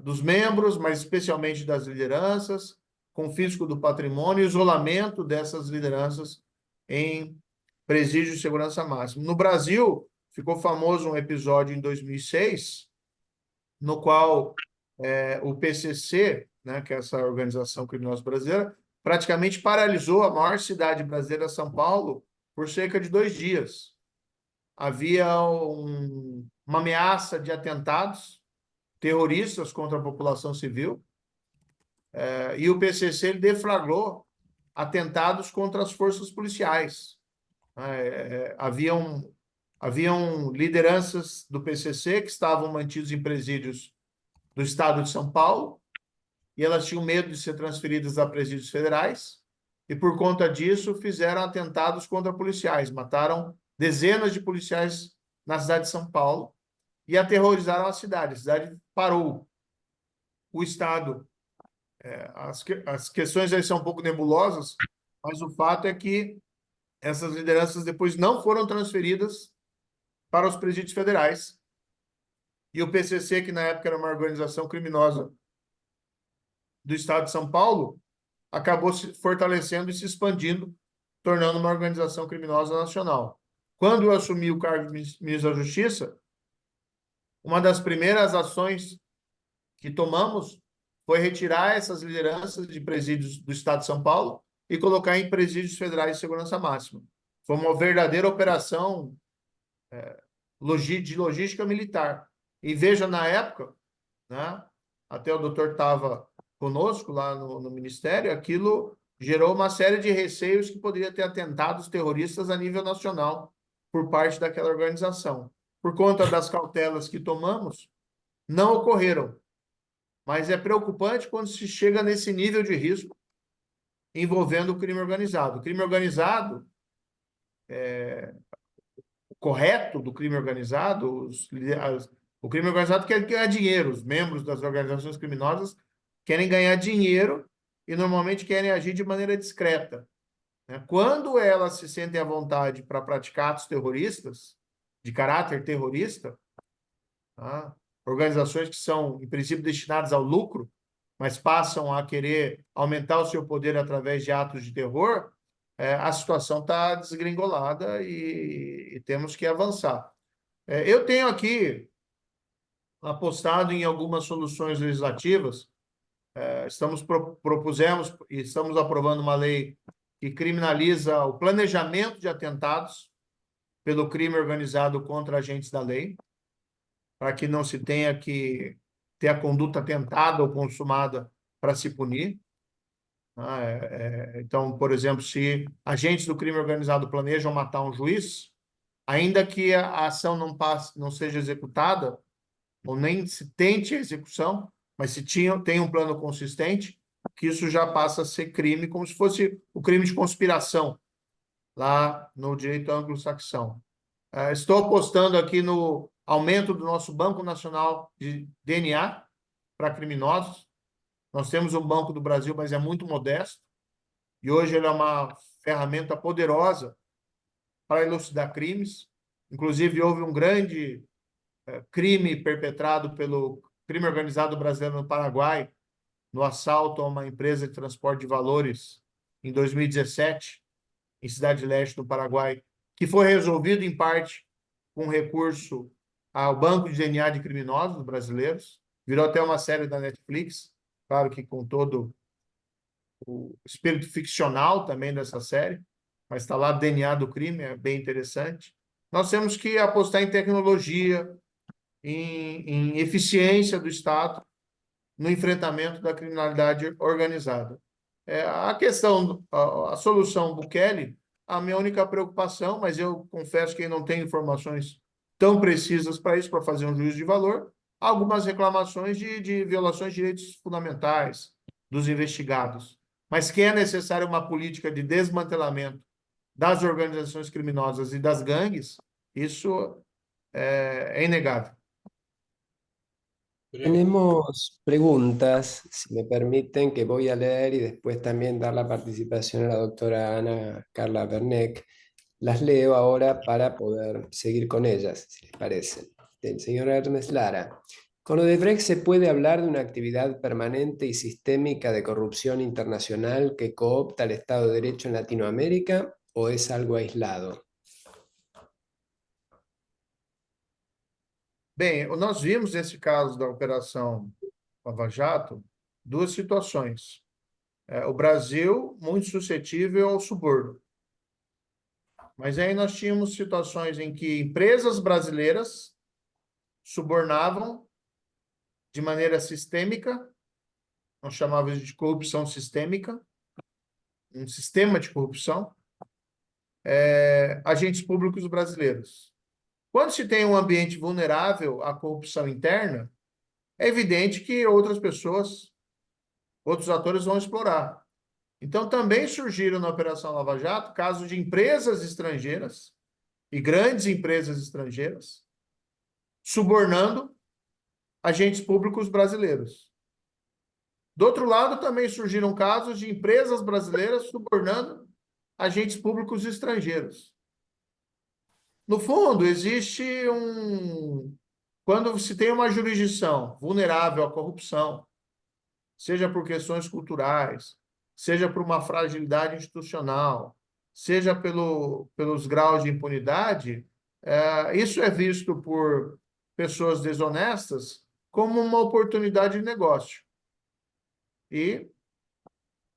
dos membros, mas especialmente das lideranças, confisco do patrimônio e isolamento dessas lideranças em presídio de segurança máxima. No Brasil, ficou famoso um episódio em 2006, no qual o PCC, né, que é essa organização criminosa brasileira, praticamente paralisou a maior cidade brasileira, São Paulo, por cerca de 2 dias. Havia uma ameaça de atentados terroristas contra a população civil, e o PCC ele deflagrou atentados contra as forças policiais. Haviam lideranças do PCC que estavam mantidos em presídios do estado de São Paulo, e elas tinham medo de ser transferidas a presídios federais, e por conta disso fizeram atentados contra policiais, mataram dezenas de policiais na cidade de São Paulo e aterrorizaram a cidade. A cidade parou. O Estado, as questões aí são um pouco nebulosas, mas o fato é que essas lideranças depois não foram transferidas para os presídios federais, e o PCC, que na época era uma organização criminosa do estado de São Paulo, acabou se fortalecendo e se expandindo, tornando uma organização criminosa nacional. Quando eu assumi o cargo de ministro da Justiça, uma das primeiras ações que tomamos foi retirar essas lideranças de presídios do estado de São Paulo e colocar em presídios federais de segurança máxima. Foi uma verdadeira operação de logística militar. E veja, na época, né, até o doutor estava conosco lá no Ministério, aquilo gerou uma série de receios que poderia ter atentados terroristas a nível nacional por parte daquela organização. Por conta das cautelas que tomamos, não ocorreram. Mas é preocupante quando se chega nesse nível de risco envolvendo o crime organizado. O crime organizado, o correto do crime organizado, o crime organizado quer ganhar dinheiro. Os membros das organizações criminosas querem ganhar dinheiro e normalmente querem agir de maneira discreta, né? Quando elas se sentem à vontade para praticar atos terroristas, de caráter terrorista, tá? Organizações que são, em princípio, destinadas ao lucro, mas passam a querer aumentar o seu poder através de atos de terror, a situação está desgringolada e temos que avançar. Eu tenho aqui apostado em algumas soluções legislativas. Propusemos e estamos aprovando uma lei que criminaliza o planejamento de atentados pelo crime organizado contra agentes da lei, para que não se tenha que ter a conduta tentada ou consumada para se punir. Então, por exemplo, se agentes do crime organizado planejam matar um juiz, ainda que a ação não seja executada, ou nem se tente a execução, mas se tem um plano consistente, que isso já passa a ser crime, como se fosse o crime de conspiração, lá no direito anglo-saxão. Estou apostando aqui no aumento do nosso Banco Nacional de DNA para criminosos. Nós temos um Banco do Brasil, mas é muito modesto, e hoje ele é uma ferramenta poderosa para elucidar crimes. Inclusive, houve um grande crime perpetrado pelo crime organizado brasileiro no Paraguai, no assalto a uma empresa de transporte de valores em 2017, em Cidade Leste, no Paraguai, que foi resolvido, em parte, com recurso ao Banco de DNA de Criminosos brasileiros. Virou até uma série da Netflix, claro que com todo o espírito ficcional também dessa série, mas está lá DNA do crime, é bem interessante. Nós temos que apostar em tecnologia, em eficiência do Estado no enfrentamento da criminalidade organizada. A questão, a solução Bukele, a minha única preocupação, mas eu confesso que não tenho informações tão precisas para isso, para fazer um juízo de valor, algumas reclamações de violações de direitos fundamentais dos investigados, mas que é necessária uma política de desmantelamento das organizações criminosas e das gangues, isso é inegável. Tenemos preguntas, si me permiten, que voy a leer y después también dar la participación a la doctora Ana Carla Werneck. Las leo ahora para poder seguir con ellas, si les parece. Del señor Ernest Lara. ¿Con Odebrecht se puede hablar de una actividad permanente y sistémica de corrupción internacional que coopta el Estado de Derecho en Latinoamérica o es algo aislado? Bem, nós vimos nesse caso da Operação Lava Jato duas situações. O Brasil muito suscetível ao suborno. Mas aí nós tínhamos situações em que empresas brasileiras subornavam de maneira sistêmica, nós chamávamos de corrupção sistêmica, um sistema de corrupção, agentes públicos brasileiros. Quando se tem um ambiente vulnerável à corrupção interna, é evidente que outras pessoas, outros atores vão explorar. Então, também surgiram na Operação Lava Jato casos de empresas estrangeiras e grandes empresas estrangeiras subornando agentes públicos brasileiros. Do outro lado, também surgiram casos de empresas brasileiras subornando agentes públicos estrangeiros. No fundo, existe quando se tem uma jurisdição vulnerável à corrupção, seja por questões culturais, seja por uma fragilidade institucional, seja pelos graus de impunidade, isso é visto por pessoas desonestas como uma oportunidade de negócio. E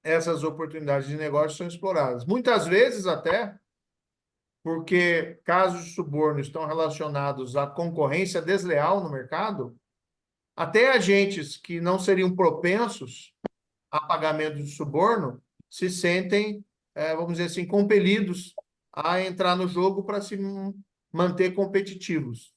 essas oportunidades de negócio são exploradas. Muitas vezes até porque casos de suborno estão relacionados à concorrência desleal no mercado, até agentes que não seriam propensos a pagamento de suborno se sentem, vamos dizer assim, compelidos a entrar no jogo para se manter competitivos.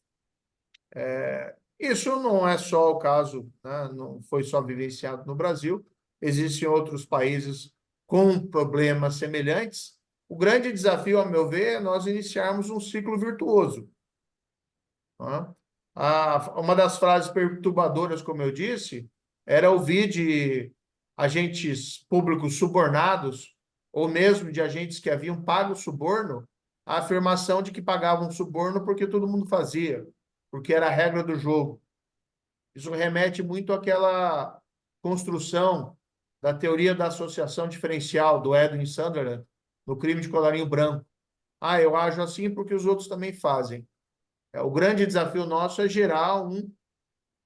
Isso não é só o caso, né? Não foi só vivenciado no Brasil, existem outros países com problemas semelhantes. O grande desafio, a meu ver, é nós iniciarmos um ciclo virtuoso. Tá? Uma das frases perturbadoras, como eu disse, era ouvir de agentes públicos subornados, ou mesmo de agentes que haviam pago suborno, a afirmação de que pagavam suborno porque todo mundo fazia, porque era a regra do jogo. Isso remete muito àquela construção da teoria da associação diferencial do Edwin Sunderland no Crime de Colarinho Branco. Ah, eu ajo assim porque os outros também fazem. O grande desafio nosso é gerar um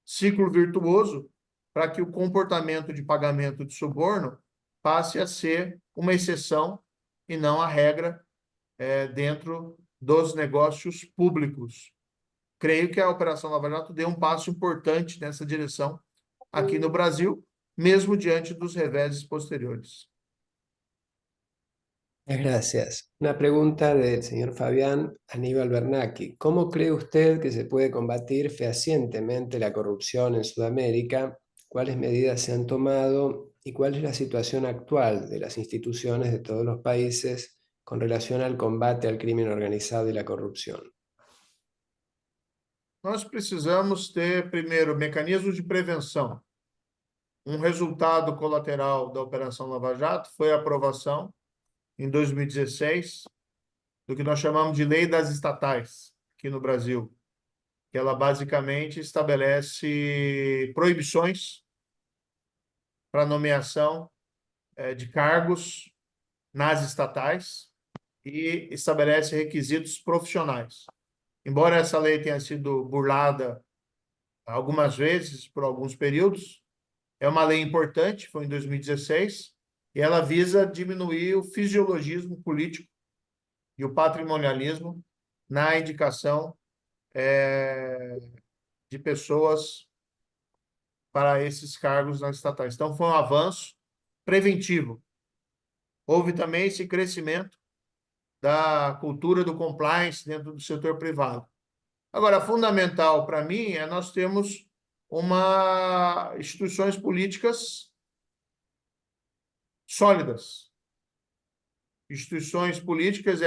ciclo virtuoso para que o comportamento de pagamento de suborno passe a ser uma exceção e não a regra dentro dos negócios públicos. Creio que a Operação Lava Jato deu um passo importante nessa direção aqui no Brasil, mesmo diante dos reveses posteriores. Muchas gracias. Una pregunta del señor Fabián Aníbal Bernacchi. ¿Cómo cree usted que se puede combatir fehacientemente la corrupción en Sudamérica? ¿Cuáles medidas se han tomado y cuál es la situación actual de las instituciones de todos los países con relación al combate al crimen organizado y la corrupción? Nós precisamos ter, primeiro, mecanismos de prevenção. Um resultado colateral da Operação Lava Jato foi a aprovação, em 2016, do que nós chamamos de Lei das Estatais, aqui no Brasil, que ela basicamente estabelece proibições para nomeação de cargos nas estatais e estabelece requisitos profissionais. Embora essa lei tenha sido burlada algumas vezes, por alguns períodos, é uma lei importante, foi em 2016, e ela visa diminuir o fisiologismo político e o patrimonialismo na indicação de pessoas para esses cargos nas estatais. Então, foi um avanço preventivo. Houve também esse crescimento da cultura do compliance dentro do setor privado. Agora, fundamental para mim é nós termos instituições políticas sólidas. Instituições políticas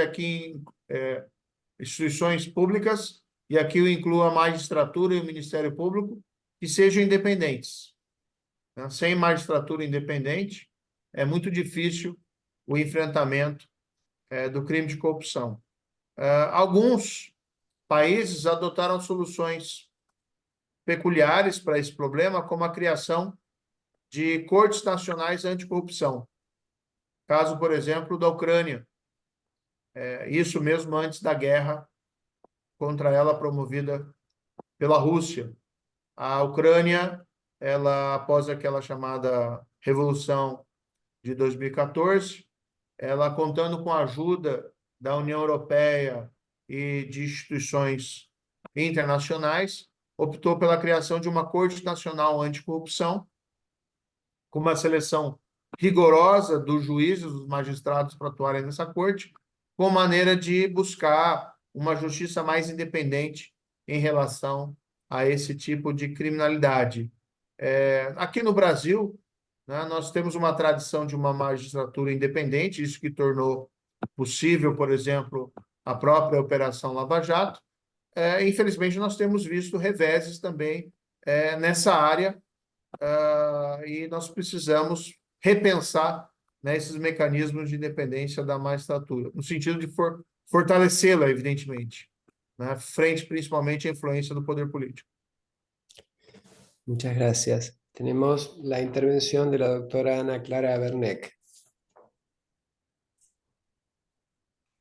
instituições públicas, e aqui eu incluo a magistratura e o Ministério Público, que sejam independentes. Sem magistratura independente, é muito difícil o enfrentamento do crime de corrupção. Alguns países adotaram soluções peculiares para esse problema, como a criação de cortes nacionais anticorrupção. Caso, por exemplo, da Ucrânia. Isso mesmo antes da guerra contra ela promovida pela Rússia. A Ucrânia, após aquela chamada Revolução de 2014, ela, contando com a ajuda da União Europeia e de instituições internacionais, optou pela criação de uma Corte Nacional Anticorrupção, com uma seleção rigorosa dos juízes, dos magistrados para atuarem nessa corte, com maneira de buscar uma justiça mais independente em relação a esse tipo de criminalidade. Aqui no Brasil, né, nós temos uma tradição de uma magistratura independente, isso que tornou possível, por exemplo, a própria Operação Lava Jato. Infelizmente, nós temos visto reveses também nessa área, e nós precisamos repensar, né, esses mecanismos de independência da magistratura, no sentido de fortalecê-la, evidentemente, né, frente principalmente à influência do poder político. Muchas gracias. Tenemos la intervención de la doctora Ana Clara Werneck.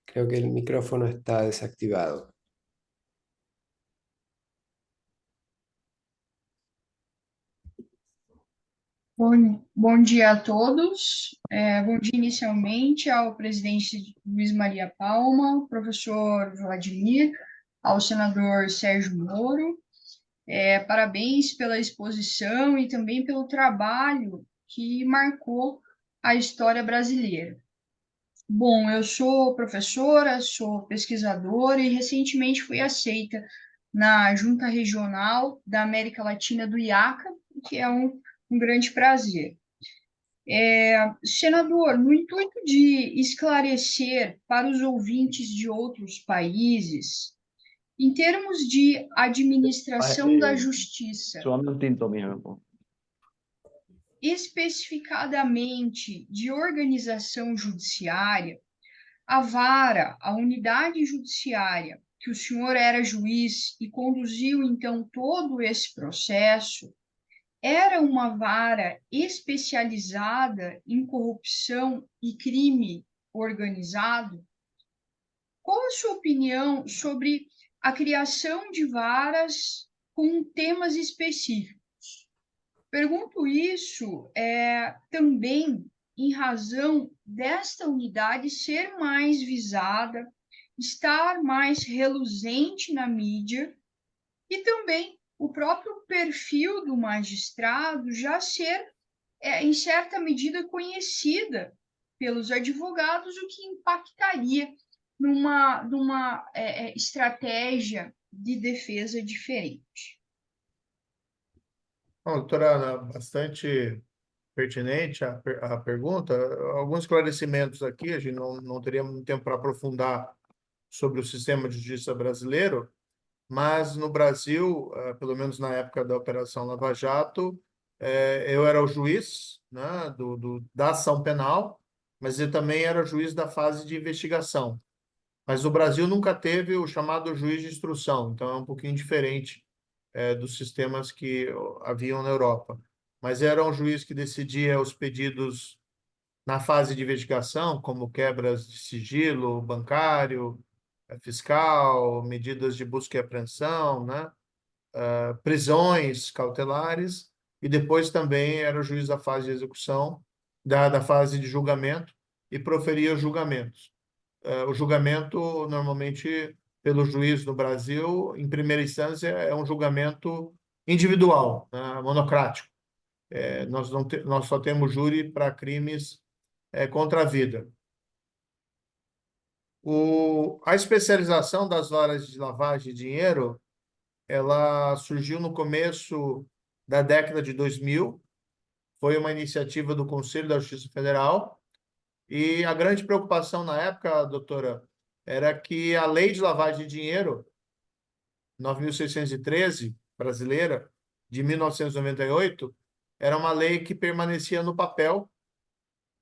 Creo que el micrófono está desactivado. Bom dia a todos. Bom dia inicialmente ao presidente Luiz Maria Palma, ao professor Vladimir, ao senador Sérgio Moro Parabéns pela exposição e também pelo trabalho que marcou a história brasileira. Bom, eu sou professora, sou pesquisadora e recentemente fui aceita na Junta Regional da América Latina do IACA, que é um grande prazer. Senador, no intuito de esclarecer para os ouvintes de outros países, em termos de administração da justiça, especificadamente de organização judiciária, a vara, a unidade judiciária, que o senhor era juiz e conduziu, então, todo esse processo, era uma vara especializada em corrupção e crime organizado? Qual a sua opinião sobre a criação de varas com temas específicos? Pergunto isso também em razão desta unidade ser mais visada, estar mais reluzente na mídia e também o próprio perfil do magistrado já ser, em certa medida, conhecida pelos advogados, o que impactaria numa estratégia de defesa diferente. Bom, doutora Ana, bastante pertinente a pergunta. Alguns esclarecimentos aqui, a gente não teria muito tempo para aprofundar sobre o sistema de justiça brasileiro, mas no Brasil, pelo menos na época da Operação Lava Jato, eu era o juiz, né, da ação penal, mas eu também era juiz da fase de investigação. Mas o Brasil nunca teve o chamado juiz de instrução, então é um pouquinho diferente dos sistemas que haviam na Europa. Mas era um juiz que decidia os pedidos na fase de investigação, como quebras de sigilo bancário, fiscal, medidas de busca e apreensão, né? Prisões cautelares, e depois também era o juiz da fase de execução, da fase de julgamento, e proferia os julgamentos. O julgamento, normalmente, pelo juiz no Brasil, em primeira instância, é um julgamento individual, né, monocrático. Nós só temos júri para crimes contra a vida. A especialização das varas de lavagem de dinheiro, ela surgiu no começo da década de 2000, foi uma iniciativa do Conselho da Justiça Federal, e a grande preocupação na época, doutora, era que a lei de lavagem de dinheiro, 9.613, brasileira, de 1998, era uma lei que permanecia no papel,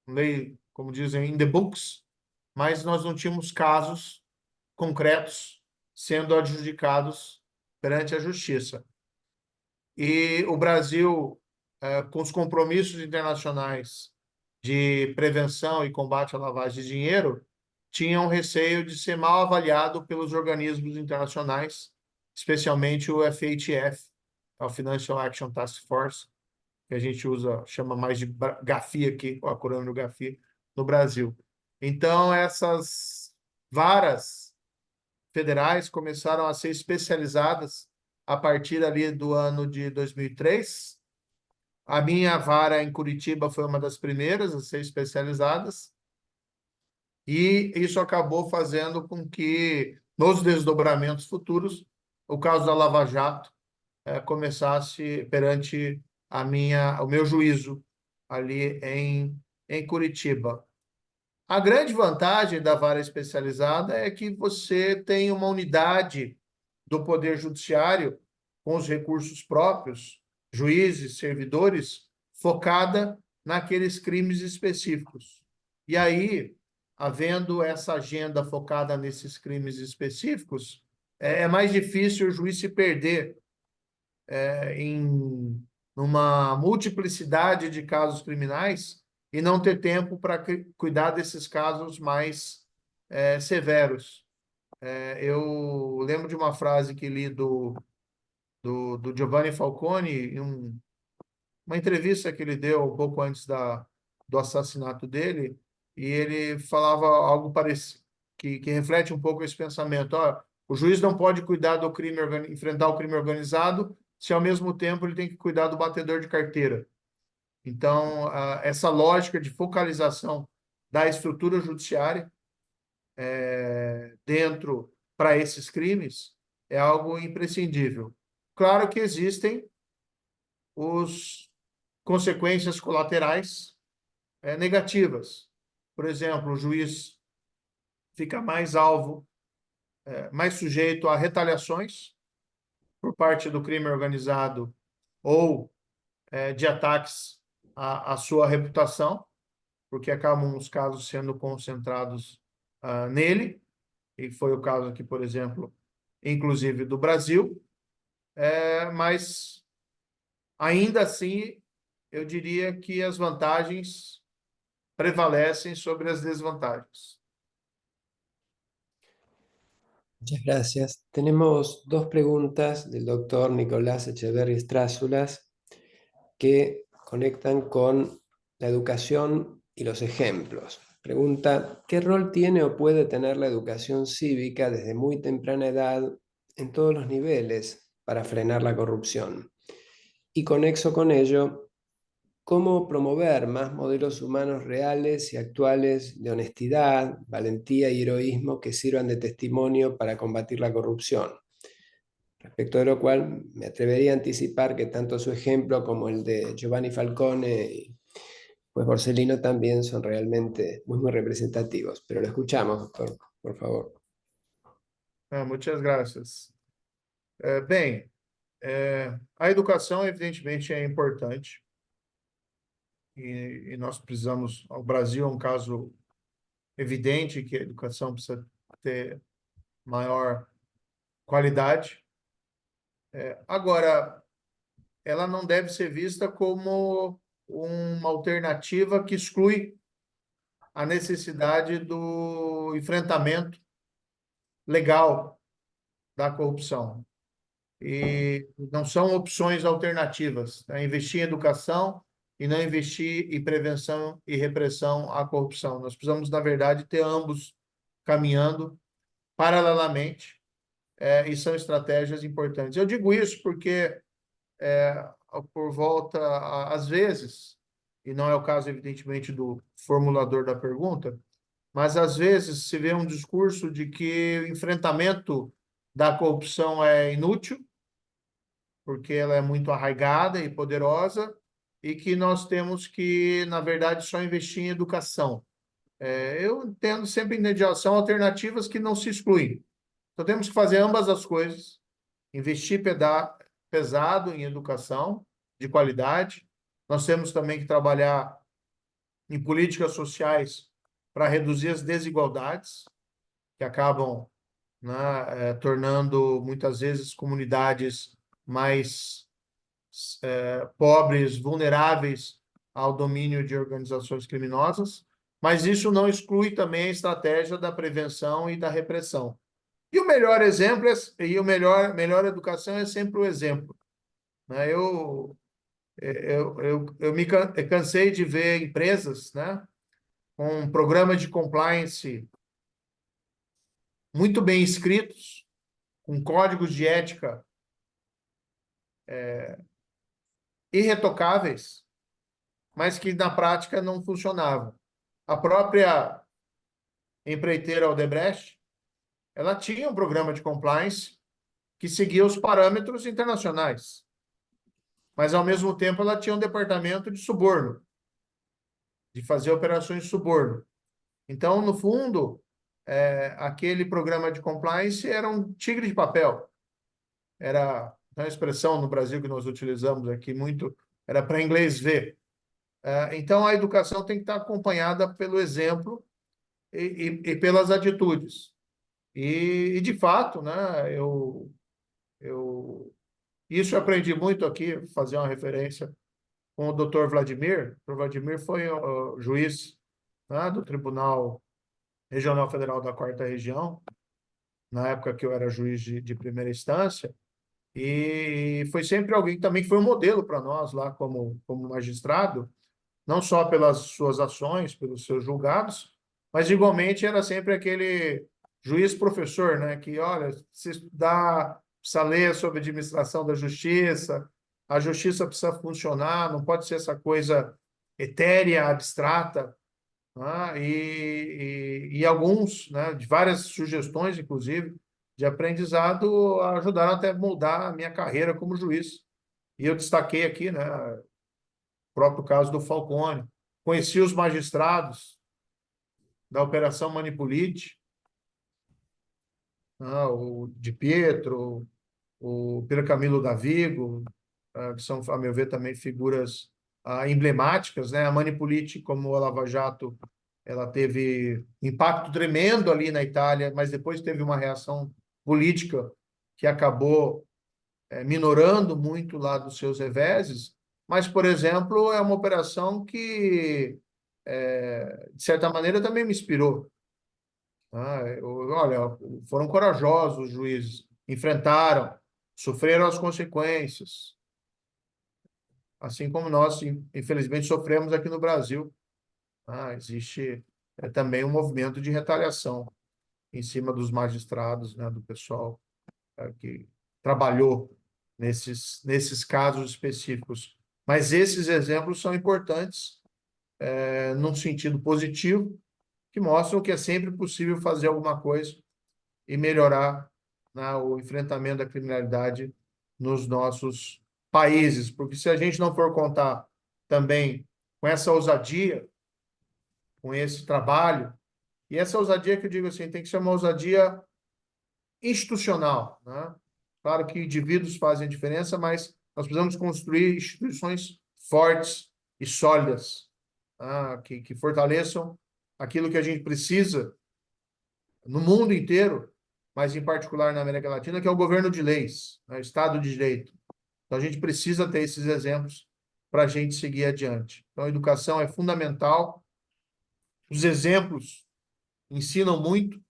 lei, como dizem, in the books, mas nós não tínhamos casos concretos sendo adjudicados perante a justiça. E o Brasil, com os compromissos internacionais de prevenção e combate à lavagem de dinheiro, tinha um receio de ser mal avaliado pelos organismos internacionais, especialmente o FATF, o Financial Action Task Force, que a gente chama mais de GAFI aqui, o acrônimo GAFI, no Brasil. Então, essas varas federais começaram a ser especializadas a partir ali do ano de 2003. A minha vara em Curitiba foi uma das primeiras a ser especializadas, e isso acabou fazendo com que, nos desdobramentos futuros, o caso da Lava Jato começasse perante o meu juízo ali em Curitiba. A grande vantagem da vara especializada é que você tem uma unidade do Poder Judiciário com os recursos próprios, juízes, servidores, focada naqueles crimes específicos. E aí, havendo essa agenda focada nesses crimes específicos, é mais difícil o juiz se perder em uma multiplicidade de casos criminais e não ter tempo para cuidar desses casos mais severos. Eu lembro de uma frase que li do Giovanni Falcone, em uma entrevista que ele deu um pouco antes do assassinato dele, e ele falava algo parecido, que reflete um pouco esse pensamento. O juiz não pode cuidar do crime, enfrentar o crime organizado se ao mesmo tempo ele tem que cuidar do batedor de carteira. Então, essa lógica de focalização da estrutura judiciária dentro para esses crimes é algo imprescindível. Claro que existem as consequências colaterais negativas. Por exemplo, o juiz fica mais alvo, mais sujeito a retaliações por parte do crime organizado ou de ataques à sua reputação, porque acabam os casos sendo concentrados nele, e foi o caso aqui, por exemplo, inclusive do Brasil, mas ainda assim eu diria que as vantagens prevalecem sobre as desvantagens. Muchas gracias. Tenemos dos preguntas del doctor Nicolás Echeverri Strázulas que conectan con la educación y los ejemplos. Pregunta, ¿qué rol tiene o puede tener la educación cívica desde muy temprana edad en todos los niveles para frenar la corrupción? Y conexo con ello, ¿cómo promover más modelos humanos reales y actuales de honestidad, valentía y heroísmo que sirvan de testimonio para combatir la corrupción? Respecto de lo cual me atrevería a anticipar que tanto su ejemplo como el de Giovanni Falcone y pues Borsellino también son realmente muy representativos. Pero lo escuchamos, doctor, por favor. Muchas gracias. Bem, a educação, evidentemente, é importante. E nós precisamos... O Brasil é um caso evidente que a educação precisa ter maior qualidade. Agora, ela não deve ser vista como uma alternativa que exclui a necessidade do enfrentamento legal da corrupção. E não são opções alternativas, né? Investir em educação e não investir em prevenção e repressão à corrupção. Nós precisamos, na verdade, ter ambos caminhando paralelamente, e são estratégias importantes. Eu digo isso porque, por volta, às vezes, e não é o caso, evidentemente, do formulador da pergunta, mas às vezes se vê um discurso de que o enfrentamento da corrupção é inútil, porque ela é muito arraigada e poderosa, e que nós temos que, na verdade, só investir em educação. Eu entendo sempre em mediação alternativas que não se excluem. Então, temos que fazer ambas as coisas, investir pesado em educação de qualidade. Nós temos também que trabalhar em políticas sociais para reduzir as desigualdades, que acabam, né, tornando, muitas vezes, comunidades mais pobres, vulneráveis ao domínio de organizações criminosas, mas isso não exclui também a estratégia da prevenção e da repressão. E o melhor exemplo, e a melhor educação é sempre o exemplo, né? Eu me cansei de ver empresas, né, com um programa de compliance muito bem escritos, com códigos de ética irretocáveis, mas que na prática não funcionavam. A própria empreiteira Odebrecht, ela tinha um programa de compliance que seguia os parâmetros internacionais, mas, ao mesmo tempo, ela tinha um departamento de suborno, de fazer operações de suborno. Então, no fundo, aquele programa de compliance era um tigre de papel. Era uma expressão no Brasil que nós utilizamos aqui muito, era para inglês ver. Então, a educação tem que estar acompanhada pelo exemplo e pelas atitudes. E de fato, né, isso eu aprendi muito aqui, fazer uma referência com o Dr. Vladimir. O Vladimir foi o juiz, né, do Tribunal Regional Federal da 4ª Região, na época que eu era juiz de primeira instância, e foi sempre alguém que também foi um modelo para nós lá como magistrado, não só pelas suas ações, pelos seus julgados, mas igualmente era sempre aquele juiz professor, né, que, olha, se precisa ler sobre administração da justiça, a justiça precisa funcionar, não pode ser essa coisa etérea, abstrata, né? E alguns, né, de várias sugestões, inclusive, de aprendizado, ajudaram até a moldar a minha carreira como juiz. E eu destaquei aqui, né, o próprio caso do Falcone. Conheci os magistrados da Operação Manipulite, né, o Di Pietro, o Pier Camilo Davigo, que são, a meu ver, também figuras emblemáticas, né? A Manipulite, como a Lava Jato, ela teve impacto tremendo ali na Itália, mas depois teve uma reação política que acabou minorando muito lá dos seus reveses, mas, por exemplo, é uma operação que, de certa maneira, também me inspirou. Olha, foram corajosos os juízes, enfrentaram, sofreram as consequências, assim como nós, infelizmente, sofremos aqui no Brasil. Existe também um movimento de retaliação em cima dos magistrados, né, do pessoal que trabalhou nesses casos específicos. Mas esses exemplos são importantes, num sentido positivo, que mostram que é sempre possível fazer alguma coisa e melhorar, né, o enfrentamento da criminalidade nos nossos países. Porque se a gente não for contar também com essa ousadia, com esse trabalho, e essa ousadia que eu digo assim, tem que ser uma ousadia institucional, né? Claro que indivíduos fazem diferença, mas nós precisamos construir instituições fortes e sólidas, que fortaleçam aquilo que a gente precisa no mundo inteiro, mas em particular na América Latina, que é o governo de leis, né? O Estado de Direito. Então a gente precisa ter esses exemplos para a gente seguir adiante. Então a educação é fundamental, os exemplos ensinam muito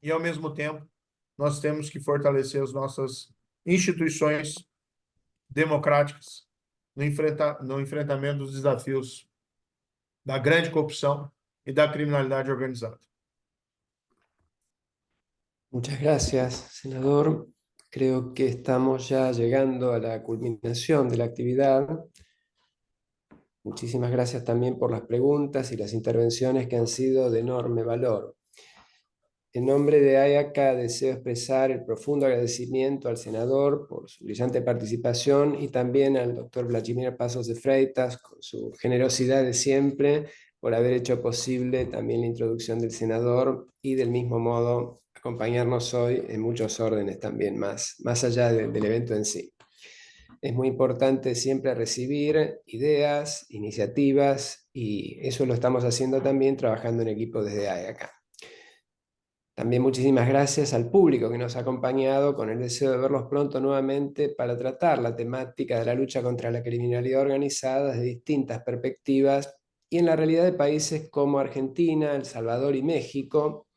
e, ao mesmo tempo, nós temos que fortalecer as nossas instituições democráticas no enfrentamento dos desafios da grande corrupção e da criminalidade organizada. Muchas gracias, senador. Creo que estamos ya llegando a la culminación de la actividad. Muchísimas gracias también por las preguntas y las intervenciones que han sido de enorme valor. En nombre de AYACA deseo expresar el profundo agradecimiento al senador por su brillante participación y también al doctor Vladimir Pasos de Freitas con su generosidad de siempre por haber hecho posible también la introducción del senador y del mismo modo acompañarnos hoy en muchos órdenes también, más allá del evento en sí. Es muy importante siempre recibir ideas, iniciativas, y eso lo estamos haciendo también trabajando en equipo desde AYACA. También muchísimas gracias al público que nos ha acompañado con el deseo de verlos pronto nuevamente para tratar la temática de la lucha contra la criminalidad organizada desde distintas perspectivas y en la realidad de países como Argentina, El Salvador y México,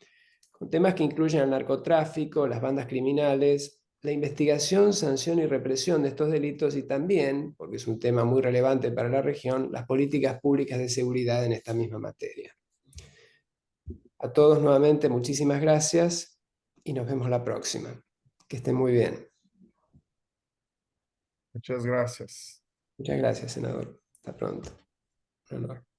con temas que incluyen el narcotráfico, las bandas criminales, la investigación, sanción y represión de estos delitos y también, porque es un tema muy relevante para la región, las políticas públicas de seguridad en esta misma materia. A todos nuevamente muchísimas gracias y nos vemos la próxima. Que estén muy bien. Muchas gracias. Muchas gracias, senador. Hasta pronto. Un honor.